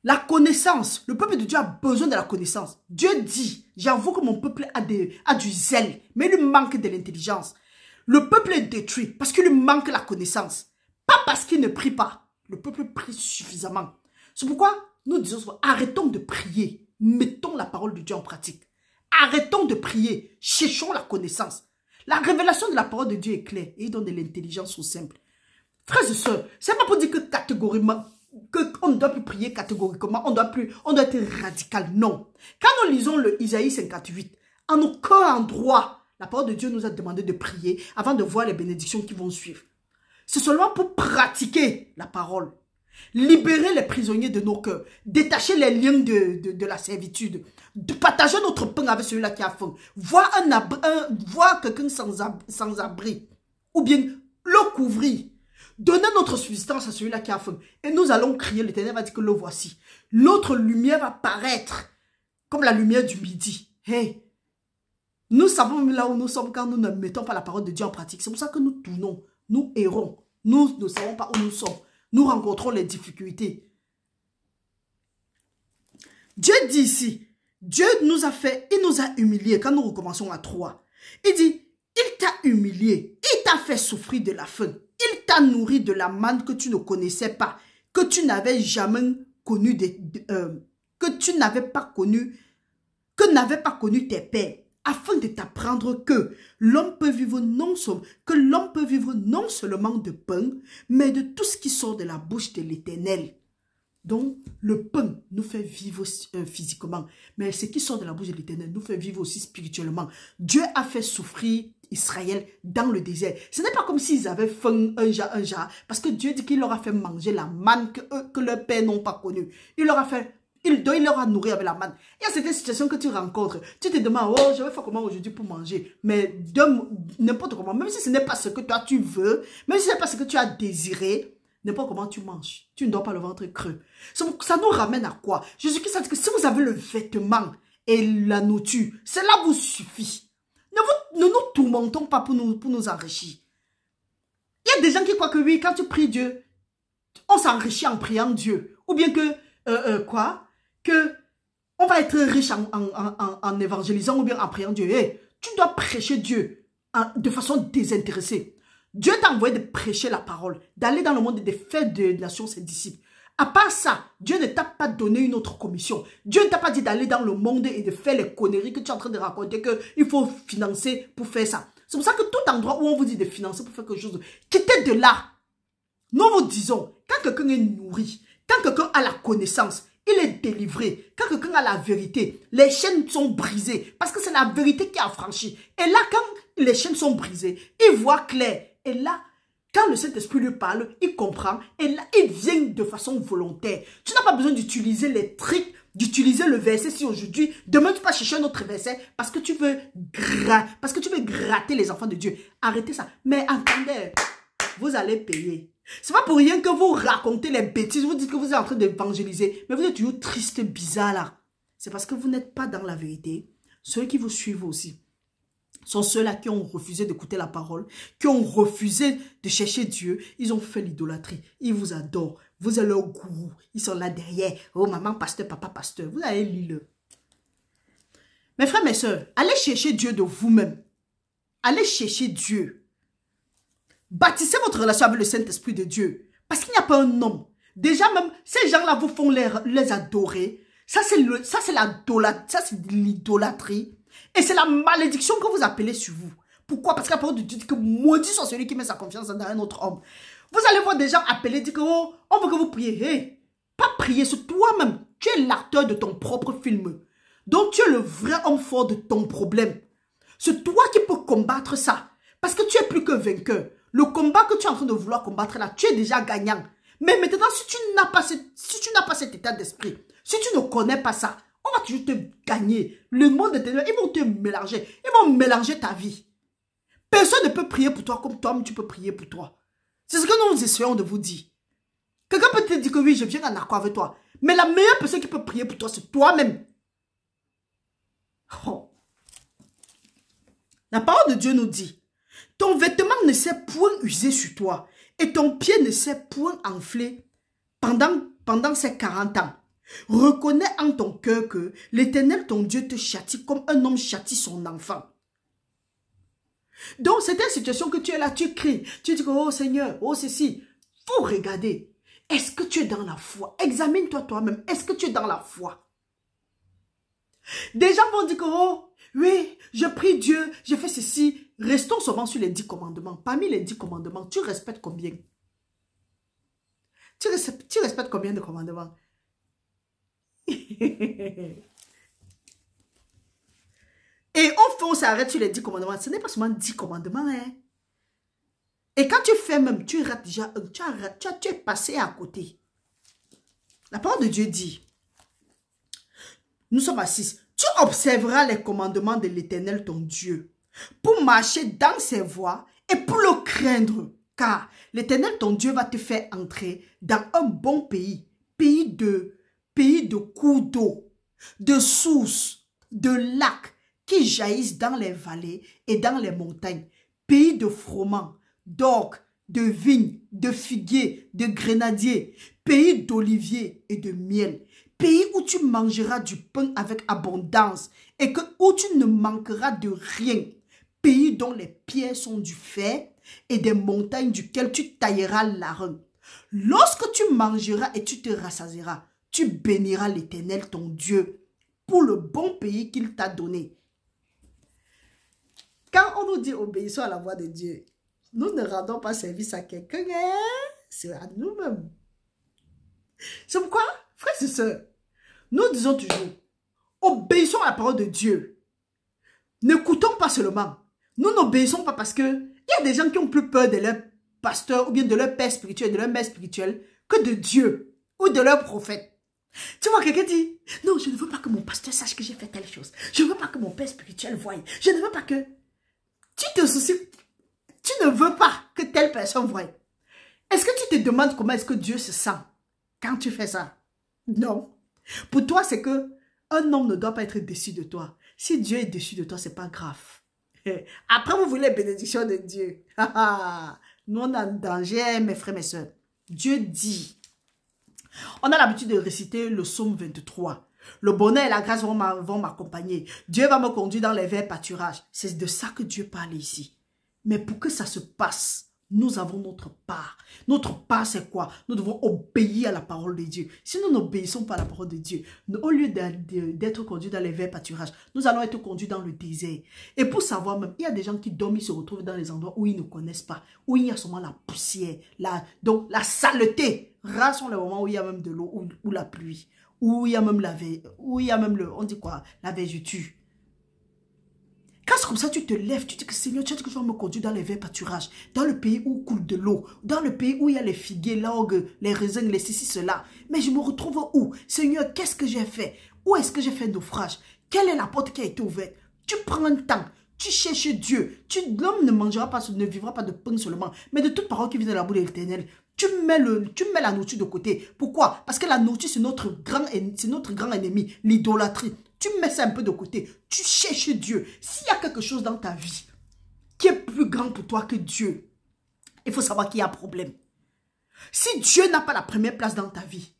La connaissance, le peuple de Dieu a besoin de la connaissance. Dieu dit, j'avoue que mon peuple a du zèle, mais il lui manque de l'intelligence. Le peuple est détruit parce qu'il lui manque la connaissance. Pas parce qu'il ne prie pas. Le peuple prie suffisamment. C'est pourquoi nous disons souvent, arrêtons de prier. Mettons la parole de Dieu en pratique. Arrêtons de prier. Cherchons la connaissance. La révélation de la parole de Dieu est claire et il donne de l'intelligence aux simples. Frères et sœurs, c'est pas pour dire que catégoriquement, qu'on ne doit plus prier catégoriquement, on doit être radical. Non. Quand nous lisons le Isaïe 58, en aucun endroit, la parole de Dieu nous a demandé de prier avant de voir les bénédictions qui vont suivre. C'est seulement pour pratiquer la parole. Libérer les prisonniers de nos cœurs. Détacher les liens de la servitude. De partager notre pain avec celui-là qui a faim. Voir quelqu'un sans abri. Ou bien le couvrir. Donner notre subsistance à celui-là qui a faim. Et nous allons crier, l'Éternel va dire que le voici. Notre lumière va paraître comme la lumière du midi. Hey, nous savons là où nous sommes quand nous ne mettons pas la parole de Dieu en pratique. C'est pour ça que nous tournons, nous errons. Nous ne savons pas où nous sommes. Nous rencontrons les difficultés. Dieu dit ici, Dieu nous a fait, il nous a humiliés quand nous recommençons à 3. Il dit, il t'a humilié, il t'a fait souffrir de la faim. Il t'a nourri de la manne que tu ne connaissais pas, que tu n'avais jamais connu, que n'avaient pas connu tes pères, afin de t'apprendre que l'homme peut vivre non seulement de pain, mais de tout ce qui sort de la bouche de l'Éternel. Donc, le pain nous fait vivre physiquement, mais ce qui sort de la bouche de l'Éternel nous fait vivre aussi spirituellement. Dieu a fait souffrir Israël dans le désert. Ce n'est pas comme s'ils avaient faim un jar, parce que Dieu dit qu'il leur a fait manger la manne que leurs pères n'ont pas connue. Il leur a fait Il leur a nourri avec la manne. Il y a certaines situations que tu rencontres. Tu te demandes, oh, je vais faire comment aujourd'hui pour manger. Mais n'importe comment, même si ce n'est pas ce que toi tu veux, même si ce n'est pas ce que tu as désiré, n'importe comment tu manges. Tu ne dors pas le ventre creux. Ça nous ramène à quoi? Jésus-Christ a dit que si vous avez le vêtement et la nourriture, cela vous suffit. Ne nous tourmentons pas pour nous enrichir. Il y a des gens qui croient que oui, quand tu pries Dieu, on s'enrichit en priant Dieu. Ou bien que, que on va être riche en évangélisant ou bien en priant Dieu. Hey, tu dois prêcher Dieu de façon désintéressée. Dieu t'a envoyé de prêcher la parole, d'aller dans le monde et de faire des nations ses disciples. À part ça, Dieu ne t'a pas donné une autre commission. Dieu ne t'a pas dit d'aller dans le monde et de faire les conneries que tu es en train de raconter, qu'il faut financer pour faire ça. C'est pour ça que tout endroit où on vous dit de financer pour faire quelque chose, quittez de là. Nous vous disons, quand quelqu'un est nourri, quand quelqu'un a la connaissance, il est délivré. Quand quelqu'un a la vérité, les chaînes sont brisées. Parce que c'est la vérité qui a franchi. Et là, quand les chaînes sont brisées, il voit clair. Et là, quand le Saint-Esprit lui parle, il comprend. Et là, il vient de façon volontaire. Tu n'as pas besoin d'utiliser les tricks, d'utiliser le verset si aujourd'hui, demain tu vas chercher un autre verset parce que tu veux gratter les enfants de Dieu. Arrêtez ça. Mais entendez, vous allez payer. C'est pas pour rien que vous racontez les bêtises, vous dites que vous êtes en train d'évangéliser, mais vous êtes toujours triste, bizarre là. C'est parce que vous n'êtes pas dans la vérité. Ceux qui vous suivent aussi sont ceux-là qui ont refusé d'écouter la parole, qui ont refusé de chercher Dieu. Ils ont fait l'idolâtrie. Ils vous adorent. Vous êtes leur gourou. Ils sont là derrière. Oh, maman, pasteur, papa, pasteur. Vous allez lire-le. Mes frères, mes soeurs, allez chercher Dieu de vous-même. Allez chercher Dieu. Bâtissez votre relation avec le Saint-Esprit de Dieu. Parce qu'il n'y a pas un homme. Déjà même, ces gens-là vous font les adorer. Ça, c'est l'idolâtrie. Et c'est la malédiction que vous appelez sur vous. Pourquoi? Parce que la parole de Dieu dit que maudit soit celui qui met sa confiance dans un autre homme. Vous allez voir des gens appeler, dire que oh, on veut que vous priez. Hey, pas prier, c'est toi-même. Tu es l'acteur de ton propre film. Donc tu es le vrai homme fort de ton problème. C'est toi qui peux combattre ça. Parce que tu es plus que vainqueur. Le combat que tu es en train de vouloir combattre là, tu es déjà gagnant. Mais maintenant, si tu n'as pas cet état d'esprit, si tu ne connais pas ça, on va toujours te gagner. Le monde de ténèbres, ils vont te mélanger. Ils vont mélanger ta vie. Personne ne peut prier pour toi comme toi, mais tu peux prier pour toi. C'est ce que nous essayons de vous dire. Quelqu'un peut te dire que oui, je viens en accord avec toi. Mais la meilleure personne qui peut prier pour toi, c'est toi-même. Oh. La parole de Dieu nous dit, ton vêtement ne s'est point usé sur toi et ton pied ne s'est point enflé pendant ces 40 ans. Reconnais en ton cœur que l'Éternel, ton Dieu, te châtie comme un homme châtie son enfant. Donc, c'est une situation que tu es là, tu cries, tu dis que, oh Seigneur, oh ceci. Faut regarder. Est-ce que tu es dans la foi? Examine-toi toi-même. Est-ce que tu es dans la foi? Des gens vont dire que, oh, oui, je prie Dieu, je fais ceci. Restons seulement sur les 10 commandements. Parmi les 10 commandements, tu respectes combien? Tu respectes combien de commandements? Et on s'arrête sur les 10 commandements. Ce n'est pas seulement 10 commandements. Hein. Et quand tu fais même, tu rates déjà, tu es passé à côté. La parole de Dieu dit, nous sommes à 6. Tu observeras les commandements de l'Éternel ton Dieu pour marcher dans ses voies et pour le craindre. Car l'Éternel ton Dieu va te faire entrer dans un bon pays. Pays de cours d'eau, de sources, de lacs qui jaillissent dans les vallées et dans les montagnes. Pays de froment, d'orge, de vignes, de figuiers, de grenadiers. Pays d'oliviers et de miel. Pays où tu mangeras du pain avec abondance et où tu ne manqueras de rien. Pays dont les pierres sont du fer et des montagnes duquel tu tailleras l'airain. Lorsque tu mangeras et tu te rassasieras, tu béniras l'Éternel ton Dieu pour le bon pays qu'il t'a donné. Quand on nous dit obéissons à la voix de Dieu, nous ne rendons pas service à quelqu'un, hein? C'est à nous-mêmes. C'est pourquoi, frères et sœurs, nous disons toujours, obéissons à la parole de Dieu. N'écoutons pas seulement. Nous n'obéissons pas parce que il y a des gens qui ont plus peur de leur pasteur ou bien de leur père spirituel, de leur mère spirituelle, que de Dieu ou de leur prophète. Tu vois, quelqu'un dit, non, je ne veux pas que mon pasteur sache que j'ai fait telle chose. Je ne veux pas que mon père spirituel voie. Je ne veux pas que... Tu te soucies, tu ne veux pas que telle personne voie. Est-ce que tu te demandes comment est-ce que Dieu se sent quand tu fais ça? Non. Pour toi, c'est que un homme ne doit pas être déçu de toi. Si Dieu est déçu de toi, c'est pas grave. Après, vous voulez la bénédiction de Dieu. Nous, on est en danger, mes frères, mes soeurs. Dieu dit... On a l'habitude de réciter le psaume 23. Le bonheur et la grâce vont m'accompagner. Dieu va me conduire dans les verts pâturages. C'est de ça que Dieu parle ici. Mais pour que ça se passe, nous avons notre part. Notre part, c'est quoi? Nous devons obéir à la parole de Dieu. Si nous n'obéissons pas à la parole de Dieu, au lieu d'être conduits dans les verts pâturages, nous allons être conduits dans le désert. Et pour savoir même, il y a des gens qui dorment, ils se retrouvent dans les endroits où ils ne connaissent pas, où il y a seulement la poussière, donc la saleté. Rares sont les moments où il y a même de l'eau, ou la pluie, où il y a même on dit quoi, la vergeture. Quand c'est comme ça, tu te lèves, tu dis que Seigneur, tu as dit que tu vas me conduire dans les verts pâturages, dans le pays où coule de l'eau, dans le pays où il y a les figuiers, l'orgue, les raisins, les ceci, cela. Mais je me retrouve où? Seigneur, qu'est-ce que j'ai fait? Où est-ce que j'ai fait naufrage? Quelle est la porte qui a été ouverte? Tu prends un temps, tu cherches Dieu. L'homme ne mangera pas, ne vivra pas de pain seulement, mais de toute parole qui vient de la bouche de l'Éternel. Tu mets la nourriture de côté. Pourquoi? Parce que la nourriture, c'est notre grand ennemi, l'idolâtrie. Tu mets ça un peu de côté. Tu cherches Dieu. S'il y a quelque chose dans ta vie qui est plus grand pour toi que Dieu, il faut savoir qu'il y a un problème. Si Dieu n'a pas la première place dans ta vie,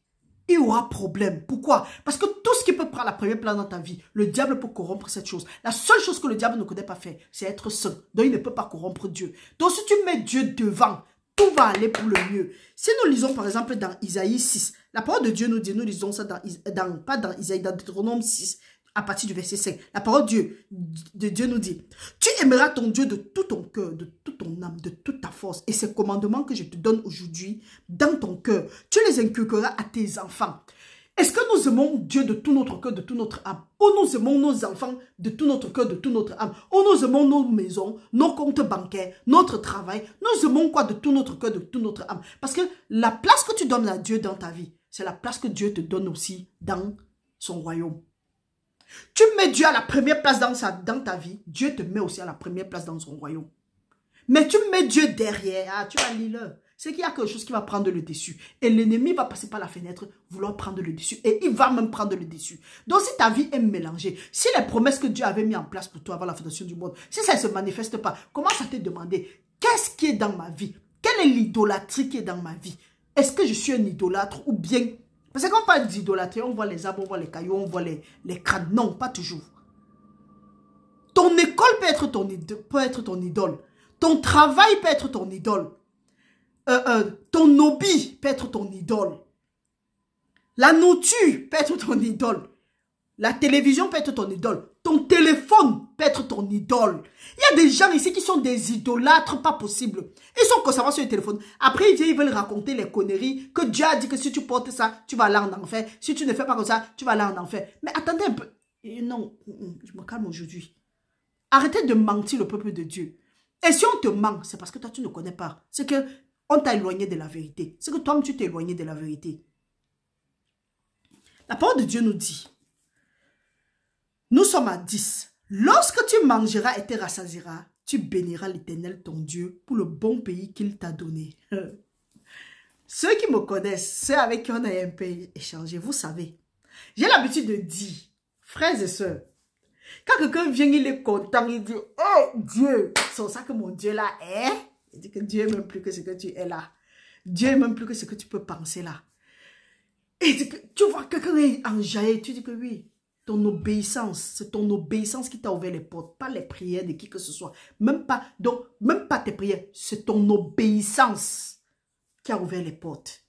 il y aura problème. Pourquoi? Parce que tout ce qui peut prendre la première place dans ta vie, le diable peut corrompre cette chose. La seule chose que le diable ne connaît pas faire, c'est être saint. Donc il ne peut pas corrompre Dieu. Donc si tu mets Dieu devant, tout va aller pour le mieux. Si nous lisons par exemple dans Isaïe 6, la parole de Dieu nous dit, nous lisons ça pas dans Isaïe, dans Deutéronome 6, à partir du verset 5. La parole de Dieu nous dit, tu aimeras ton Dieu de tout ton cœur, de toute ton âme, de toute ta force. Et ces commandements que je te donne aujourd'hui, dans ton cœur, tu les inculqueras à tes enfants. Est-ce que nous aimons Dieu de tout notre cœur, de toute notre âme? Ou nous aimons nos enfants de tout notre cœur, de toute notre âme? Ou nous aimons nos maisons, nos comptes bancaires, notre travail? Nous aimons quoi de tout notre cœur, de toute notre âme? Parce que la place que tu donnes à Dieu dans ta vie, c'est la place que Dieu te donne aussi dans son royaume. Tu mets Dieu à la première place dans ta vie, Dieu te met aussi à la première place dans son royaume. Mais tu mets Dieu derrière, tu vas lire. C'est qu'il y a quelque chose qui va prendre le dessus. Et l'ennemi va passer par la fenêtre, vouloir prendre le dessus. Et il va même prendre le dessus. Donc si ta vie est mélangée, si les promesses que Dieu avait mises en place pour toi avant la fondation du monde, si ça ne se manifeste pas, commence à te demander, qu'est-ce qui est dans ma vie? Quelle est l'idolâtrie qui est dans ma vie? Est-ce que je suis un idolâtre ou bien... Parce que quand on parle d'idolâtrie, on voit les arbres, on voit les cailloux, on voit les crânes. Non, pas toujours. Ton école peut être ton idole. Ton travail peut être ton idole. Ton hobby peut être ton idole. La nourriture peut être ton idole. La télévision peut être ton idole. Ton téléphone peut être ton idole. Il y a des gens ici qui sont des idolâtres pas possible. Ils sont conservés sur le téléphone. Après, ils veulent raconter les conneries que Dieu a dit que si tu portes ça, tu vas aller en enfer. Si tu ne fais pas comme ça, tu vas aller en enfer. Mais attendez un peu. Non, je me calme aujourd'hui. Arrêtez de mentir le peuple de Dieu. Et si on te ment, c'est parce que toi, tu ne connais pas. C'est que on t'a éloigné de la vérité. C'est que toi-même, tu t'es éloigné de la vérité. La parole de Dieu nous dit, nous sommes à 10. Lorsque tu mangeras et te rassasieras, tu béniras l'Éternel ton Dieu pour le bon pays qu'il t'a donné. Ceux qui me connaissent, ceux avec qui on a un peu échangé, vous savez, j'ai l'habitude de dire, frères et sœurs, quand quelqu'un vient, il est content, il dit, oh Dieu, c'est ça que mon Dieu là est. Il dit que Dieu est même plus que ce que tu es là. Dieu est même plus que ce que tu peux penser là. Et dit que, tu vois quelqu'un est enjaillé, tu dis que oui, ton obéissance, c'est ton obéissance qui t'a ouvert les portes, pas les prières de qui que ce soit. Même pas tes prières, c'est ton obéissance qui a ouvert les portes.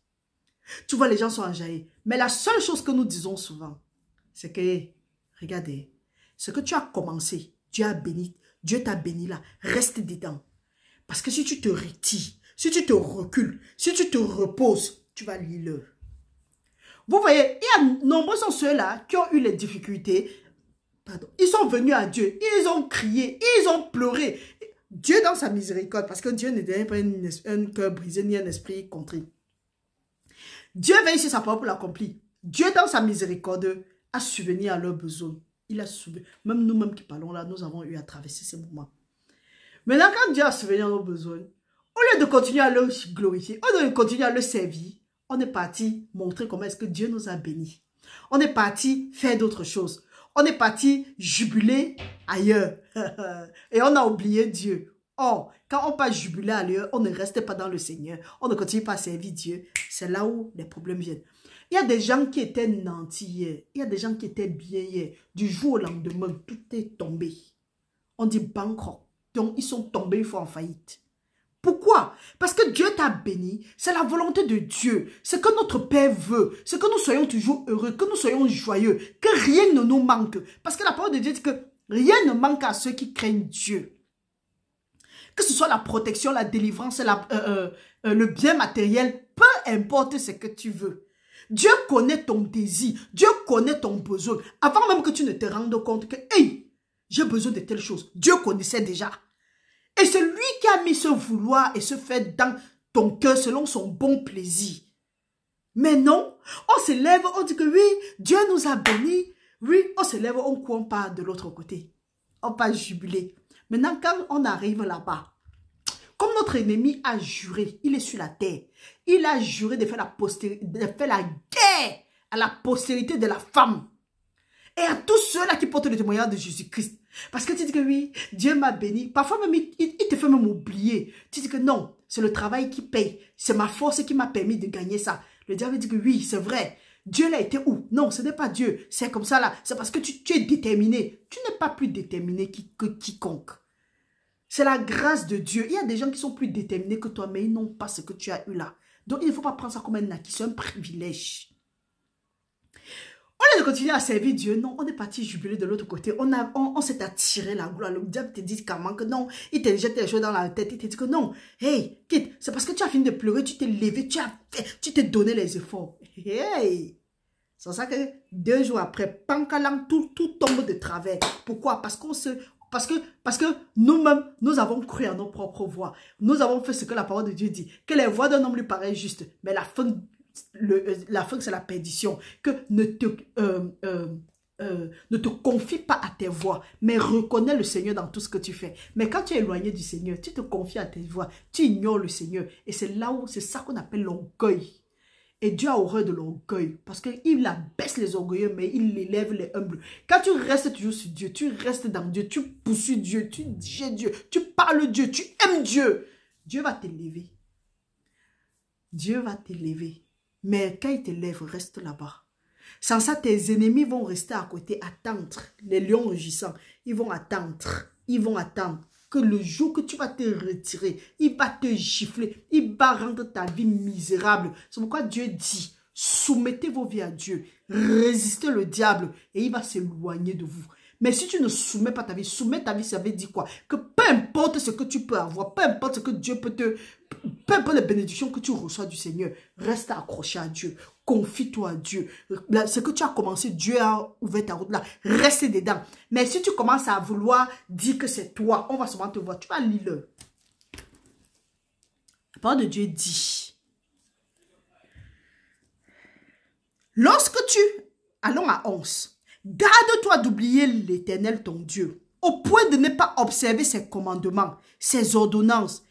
Tu vois, les gens sont enjaillés. Mais la seule chose que nous disons souvent, c'est que, regardez, ce que tu as commencé, Dieu t'a béni là, reste dedans. Parce que si tu te retires, si tu te recules, si tu te reposes, tu vas lire. Vous voyez, il y a nombreux sont ceux-là qui ont eu les difficultés. Pardon, ils sont venus à Dieu, ils ont crié, ils ont pleuré. Dieu dans sa miséricorde, parce que Dieu ne donne pas un cœur brisé ni un esprit contrit. Dieu veille sur sa parole pour l'accomplir. Dieu, dans sa miséricorde, a subvenu à leurs besoins. Il a subvenu. Même nous-mêmes qui parlons là, nous avons eu à traverser ces moments. Maintenant, quand Dieu a subvenu à nos besoins, au lieu de continuer à le glorifier, au lieu de continuer à le servir, on est parti montrer comment est-ce que Dieu nous a bénis. On est parti faire d'autres choses. On est parti jubiler ailleurs. Et on a oublié Dieu. Or, quand on part jubiler ailleurs, on ne reste pas dans le Seigneur. On ne continue pas à servir Dieu. C'est là où les problèmes viennent. Il y a des gens qui étaient nantis hier. Il y a des gens qui étaient bien hier. Du jour au lendemain, tout est tombé. On dit banqueroute. Donc, ils sont tombés une fois en faillite. Pourquoi? Parce que Dieu t'a béni. C'est la volonté de Dieu. C'est que notre Père veut. C'est que nous soyons toujours heureux, que nous soyons joyeux, que rien ne nous manque. Parce que la parole de Dieu dit que rien ne manque à ceux qui craignent Dieu. Que ce soit la protection, la délivrance, le bien matériel, peu importe ce que tu veux. Dieu connaît ton désir. Dieu connaît ton besoin. Avant même que tu ne te rendes compte que, hey, j'ai besoin de telle chose. Dieu connaissait déjà. Et c'est lui qui a mis ce vouloir et ce fait dans ton cœur selon son bon plaisir. Mais non, on se lève, on dit que oui, Dieu nous a bénis. Oui, on se lève, on court, on part de l'autre côté. On part jubiler. Maintenant, quand on arrive là-bas, comme notre ennemi a juré, il est sur la terre. Il a juré de faire la guerre à la postérité de la femme. Et à tous ceux-là qui portent le témoignage de Jésus-Christ. Parce que tu dis que oui, Dieu m'a béni. Parfois même, il te fait même oublier. Tu dis que non, c'est le travail qui paye. C'est ma force qui m'a permis de gagner ça. Le diable dit que oui, c'est vrai. Dieu l'a été où? Non, ce n'est pas Dieu. C'est comme ça là. C'est parce que tu es déterminé. Tu n'es pas plus déterminé que quiconque. C'est la grâce de Dieu. Il y a des gens qui sont plus déterminés que toi, mais ils n'ont pas ce que tu as eu là. Donc, il ne faut pas prendre ça comme un acquis. C'est un privilège. Au lieu de continuer à servir Dieu, non, on est parti jubiler de l'autre côté. On s'est attiré la gloire. Le diable te dit carrément que non. Il te jette les choses dans la tête. Il te dit que non. Hey, quitte, c'est parce que tu as fini de pleurer, tu t'es levé, tu t'es donné les efforts. Hey! C'est ça que 2 jours après, pankalang, tout tombe de travers. Pourquoi? Parce que nous-mêmes, nous avons cru à nos propres voix. Nous avons fait ce que la parole de Dieu dit. Que les voix d'un homme lui paraissent justes. Mais la fin, c'est la perdition. Que ne te confie pas à tes voix, mais reconnais le Seigneur dans tout ce que tu fais. Mais quand tu es éloigné du Seigneur, tu te confies à tes voix, tu ignores le Seigneur. Et c'est là où, c'est ça qu'on appelle l'orgueil. Et Dieu a horreur de l'orgueil. Parce qu'il abaisse les orgueilleux, mais il élève les humbles. Quand tu restes toujours sur Dieu, tu restes dans Dieu, tu poursuis Dieu, tu dis Dieu, tu parles Dieu, tu aimes Dieu. Dieu va t'élever. Dieu va t'élever. Mais quand il t'élève, reste là-bas. Sans ça, tes ennemis vont rester à côté, attendre. Les lions rugissants, ils vont attendre. Ils vont attendre que le jour que tu vas te retirer, il va te gifler, il va rendre ta vie misérable. C'est pourquoi Dieu dit, soumettez vos vies à Dieu, résistez le diable et il va s'éloigner de vous. Mais si tu ne soumets pas ta vie, soumettre ta vie, ça veut dire quoi? Que peu importe ce que tu peux avoir, peu importe ce que Dieu peut te... Peu importe les bénédictions que tu reçois du Seigneur, reste accroché à Dieu. Confie-toi à Dieu. Ce que tu as commencé, Dieu a ouvert ta route là. Reste dedans. Mais si tu commences à vouloir dire que c'est toi, on va seulement te voir. Tu vas lire. La parole de Dieu dit. Lorsque tu... Allons à 11. Garde-toi d'oublier l'Éternel ton Dieu, au point de ne pas observer ses commandements, ses ordonnances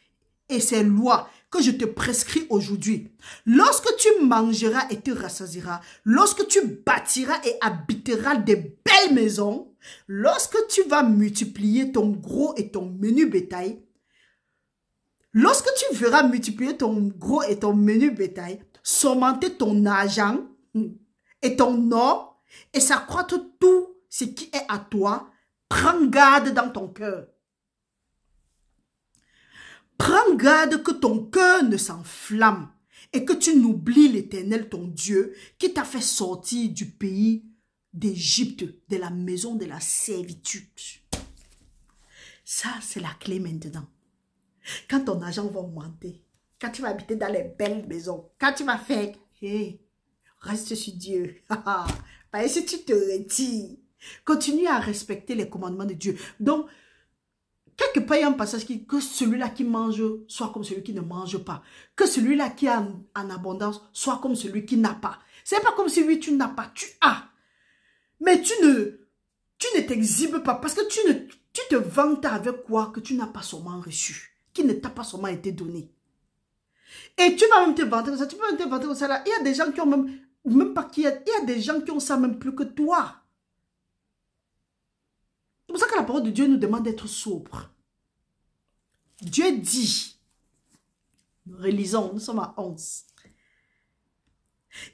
et ses lois que je te prescris aujourd'hui. Lorsque tu mangeras et te rassasieras, lorsque tu bâtiras et habiteras des belles maisons, lorsque tu vas multiplier ton gros et ton menu bétail, lorsque tu verras multiplier ton gros et ton menu bétail, surmonter ton argent et ton or, et s'accroître tout ce qui est à toi, prends garde dans ton cœur. Prends garde que ton cœur ne s'enflamme et que tu n'oublies l'Éternel ton Dieu qui t'a fait sortir du pays d'Égypte, de la maison de la servitude. Ça, c'est la clé maintenant. Quand ton argent va augmenter, quand tu vas habiter dans les belles maisons, quand tu vas faire, hey, reste sur Dieu. Parce que si tu te retires, continue à respecter les commandements de Dieu. Donc, Quelque part, il y a un passage qui dit que celui-là qui mange soit comme celui qui ne mange pas. Que celui-là qui a en abondance soit comme celui qui n'a pas. C'est pas comme si oui, tu n'as pas, tu as. Mais tu ne t'exhibes pas parce que tu te vantes avec quoi que tu n'as pas seulement reçu, qui ne t'a pas seulement été donné. Et tu vas même te vanter comme ça, tu peux même te vanter comme ça là. Il y a des gens qui ont même pas qui, il y a des gens qui ont ça même plus que toi. C'est pour ça que la parole de Dieu nous demande d'être sobre. Dieu dit, relisons, nous sommes à 11.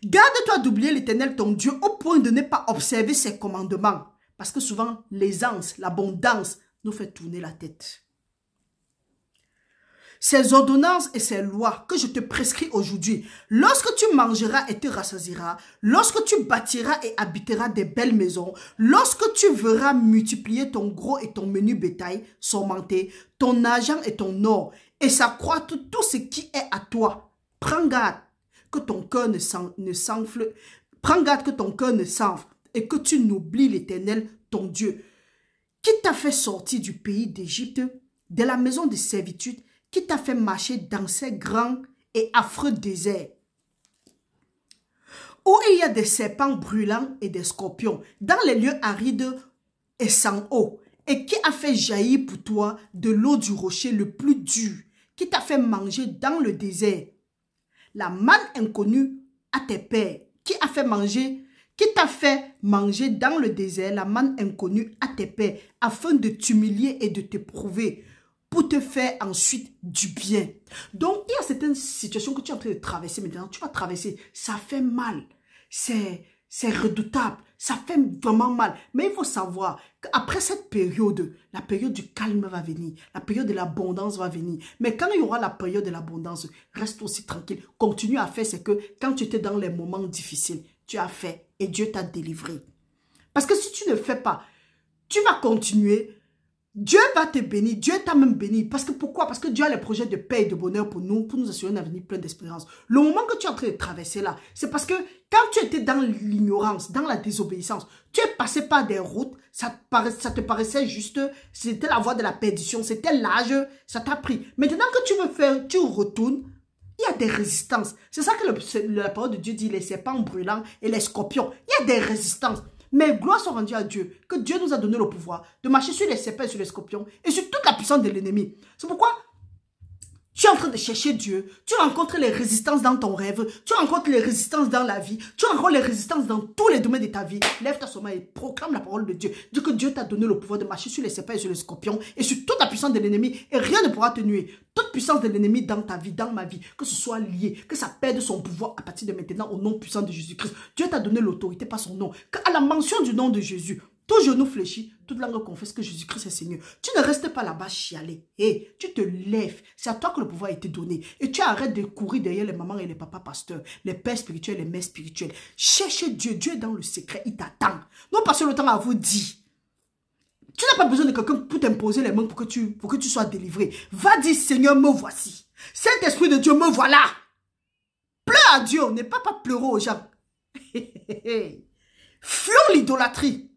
Garde-toi d'oublier l'Éternel ton Dieu au point de ne pas observer ses commandements. Parce que souvent, l'aisance, l'abondance nous fait tourner la tête. Ces ordonnances et ces lois que je te prescris aujourd'hui, lorsque tu mangeras et te rassasieras, lorsque tu bâtiras et habiteras des belles maisons, lorsque tu verras multiplier ton gros et ton menu bétail, s'augmenter, ton argent et ton or, et s'accroître tout ce qui est à toi, prends garde que ton cœur ne s'enfle, prends garde que ton cœur ne s'enfle et que tu n'oublies l'Éternel, ton Dieu, qui t'a fait sortir du pays d'Égypte, de la maison de servitude, qui t'a fait marcher dans ces grands et affreux déserts, où il y a des serpents brûlants et des scorpions, dans les lieux arides et sans eau, et qui a fait jaillir pour toi de l'eau du rocher le plus dur, qui t'a fait manger dans le désert, la manne inconnue à tes pères, qui t'a fait manger dans le désert la manne inconnue à tes pères, afin de t'humilier et de te prouver, pour te faire ensuite du bien. Donc, il y a certaines situations que tu es en train de traverser maintenant. Tu vas traverser, ça fait mal. C'est redoutable. Ça fait vraiment mal. Mais il faut savoir qu'après cette période, la période du calme va venir. La période de l'abondance va venir. Mais quand il y aura la période de l'abondance, reste aussi tranquille. Continue à faire ce que quand tu étais dans les moments difficiles, tu as fait et Dieu t'a délivré. Parce que si tu ne fais pas, tu vas continuer. Dieu va te bénir, Dieu t'a même béni. Parce que pourquoi? Parce que Dieu a les projets de paix et de bonheur pour nous assurer un avenir plein d'espérance. Le moment que tu es en train de traverser là, c'est parce que quand tu étais dans l'ignorance, dans la désobéissance, tu es passé par des routes, ça te paraissait juste, c'était la voie de la perdition, c'était l'âge, ça t'a pris. Maintenant que tu veux faire, tu retournes, il y a des résistances. C'est ça que la parole de Dieu dit, les serpents brûlants et les scorpions. Il y a des résistances. Mais gloire soit rendue à Dieu, que Dieu nous a donné le pouvoir de marcher sur les serpents et sur les scorpions et sur toute la puissance de l'ennemi. C'est pourquoi tu es en train de chercher Dieu, tu rencontres les résistances dans ton rêve, tu rencontres les résistances dans la vie, tu rencontres les résistances dans tous les domaines de ta vie. Lève-toi seulement et proclame la parole de Dieu. Dis que Dieu t'a donné le pouvoir de marcher sur les serpents et sur les scorpions et sur toute la puissance de l'ennemi et rien ne pourra te nuire. Toute puissance de l'ennemi dans ta vie, dans ma vie, que ce soit lié, que ça perde son pouvoir à partir de maintenant au nom puissant de Jésus-Christ. Dieu t'a donné l'autorité par son nom. Qu'à la mention du nom de Jésus, tout genou fléchit, toute langue confesse que Jésus-Christ est Seigneur. Tu ne restes pas là-bas chialer. Hey, tu te lèves. C'est à toi que le pouvoir a été donné. Et tu arrêtes de courir derrière les mamans et les papas pasteurs, les pères spirituels, les mères spirituelles. Cherchez Dieu. Dieu est dans le secret. Il t'attend. Non, passez le temps à vous dire. Tu n'as pas besoin de quelqu'un pour t'imposer les mains pour que tu sois délivré. Va dire, Seigneur, me voici. Saint-Esprit de Dieu, me voilà. Pleure à Dieu. N'est pas pleurer aux gens. Fuyons l'idolâtrie.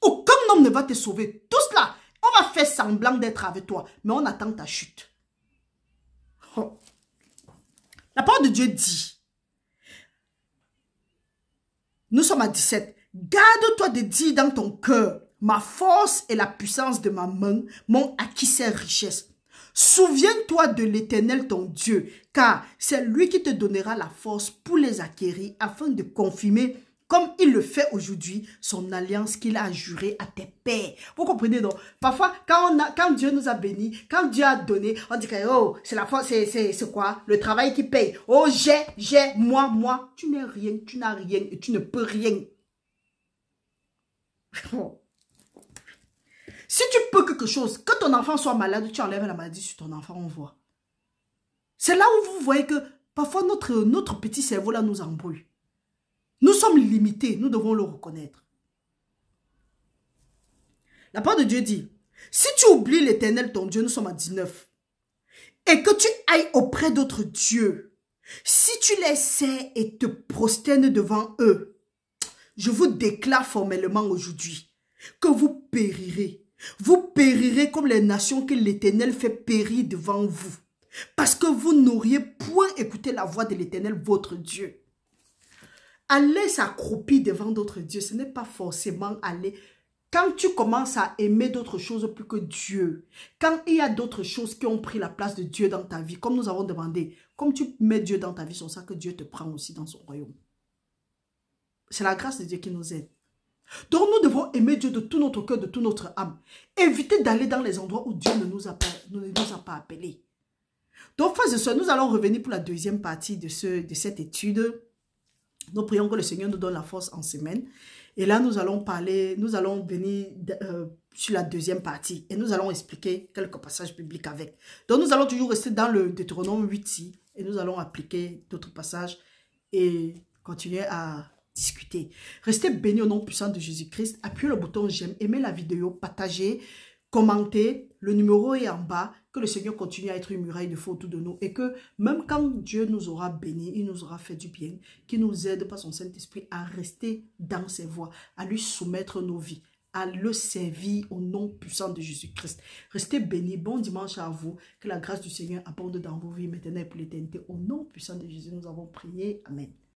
Aucun homme ne va te sauver. Tout cela, on va faire semblant d'être avec toi. Mais on attend ta chute. Oh. La parole de Dieu dit, nous sommes à 17. Garde-toi de dire dans ton cœur, ma force et la puissance de ma main m'ont acquis ces richesses. Souviens-toi de l'Éternel ton Dieu, car c'est lui qui te donnera la force pour les acquérir afin de confirmer comme il le fait aujourd'hui, son alliance qu'il a jurée à tes pères. Vous comprenez donc? Parfois, quand Dieu nous a bénis, quand Dieu a donné, on dit que oh, c'est la force, c'est quoi? Le travail qui paye. Oh, moi. Tu n'es rien, tu n'as rien et tu ne peux rien. Si tu peux quelque chose, que ton enfant soit malade, tu enlèves la maladie sur ton enfant, on voit. C'est là où vous voyez que parfois notre petit cerveau là nous embrouille. Nous sommes limités, nous devons le reconnaître. La parole de Dieu dit, si tu oublies l'Éternel ton Dieu, nous sommes à 19, et que tu ailles auprès d'autres dieux, si tu les sers et te prosternes devant eux, je vous déclare formellement aujourd'hui que vous périrez. Vous périrez comme les nations que l'Éternel fait périr devant vous. Parce que vous n'auriez point écouté la voix de l'Éternel, votre Dieu. Aller s'accroupir devant d'autres dieux, ce n'est pas forcément aller. Quand tu commences à aimer d'autres choses plus que Dieu, quand il y a d'autres choses qui ont pris la place de Dieu dans ta vie, comme nous avons demandé, comme tu mets Dieu dans ta vie, c'est ça que Dieu te prend aussi dans son royaume. C'est la grâce de Dieu qui nous aide. Donc nous devons aimer Dieu de tout notre cœur, de toute notre âme. Éviter d'aller dans les endroits où Dieu ne nous a pas appelés. Donc, frères et sœurs, nous allons revenir pour la deuxième partie de cette étude. Nous prions que le Seigneur nous donne la force en semaine. Et là, nous allons venir sur la deuxième partie. Et nous allons expliquer quelques passages bibliques avec. Donc, nous allons toujours rester dans le Deutéronome 8 et nous allons appliquer d'autres passages et continuer à discuter. Restez bénis au nom puissant de Jésus-Christ. Appuyez le bouton j'aime, aimez la vidéo, partagez, commentez. Le numéro est en bas. Que le Seigneur continue à être une muraille de feu autour de nous et que même quand Dieu nous aura bénis, il nous aura fait du bien, qu'il nous aide par son Saint-Esprit à rester dans ses voies, à lui soumettre nos vies, à le servir au nom puissant de Jésus-Christ. Restez bénis, bon dimanche à vous, que la grâce du Seigneur abonde dans vos vies maintenant et pour l'éternité. Au nom puissant de Jésus, nous avons prié. Amen.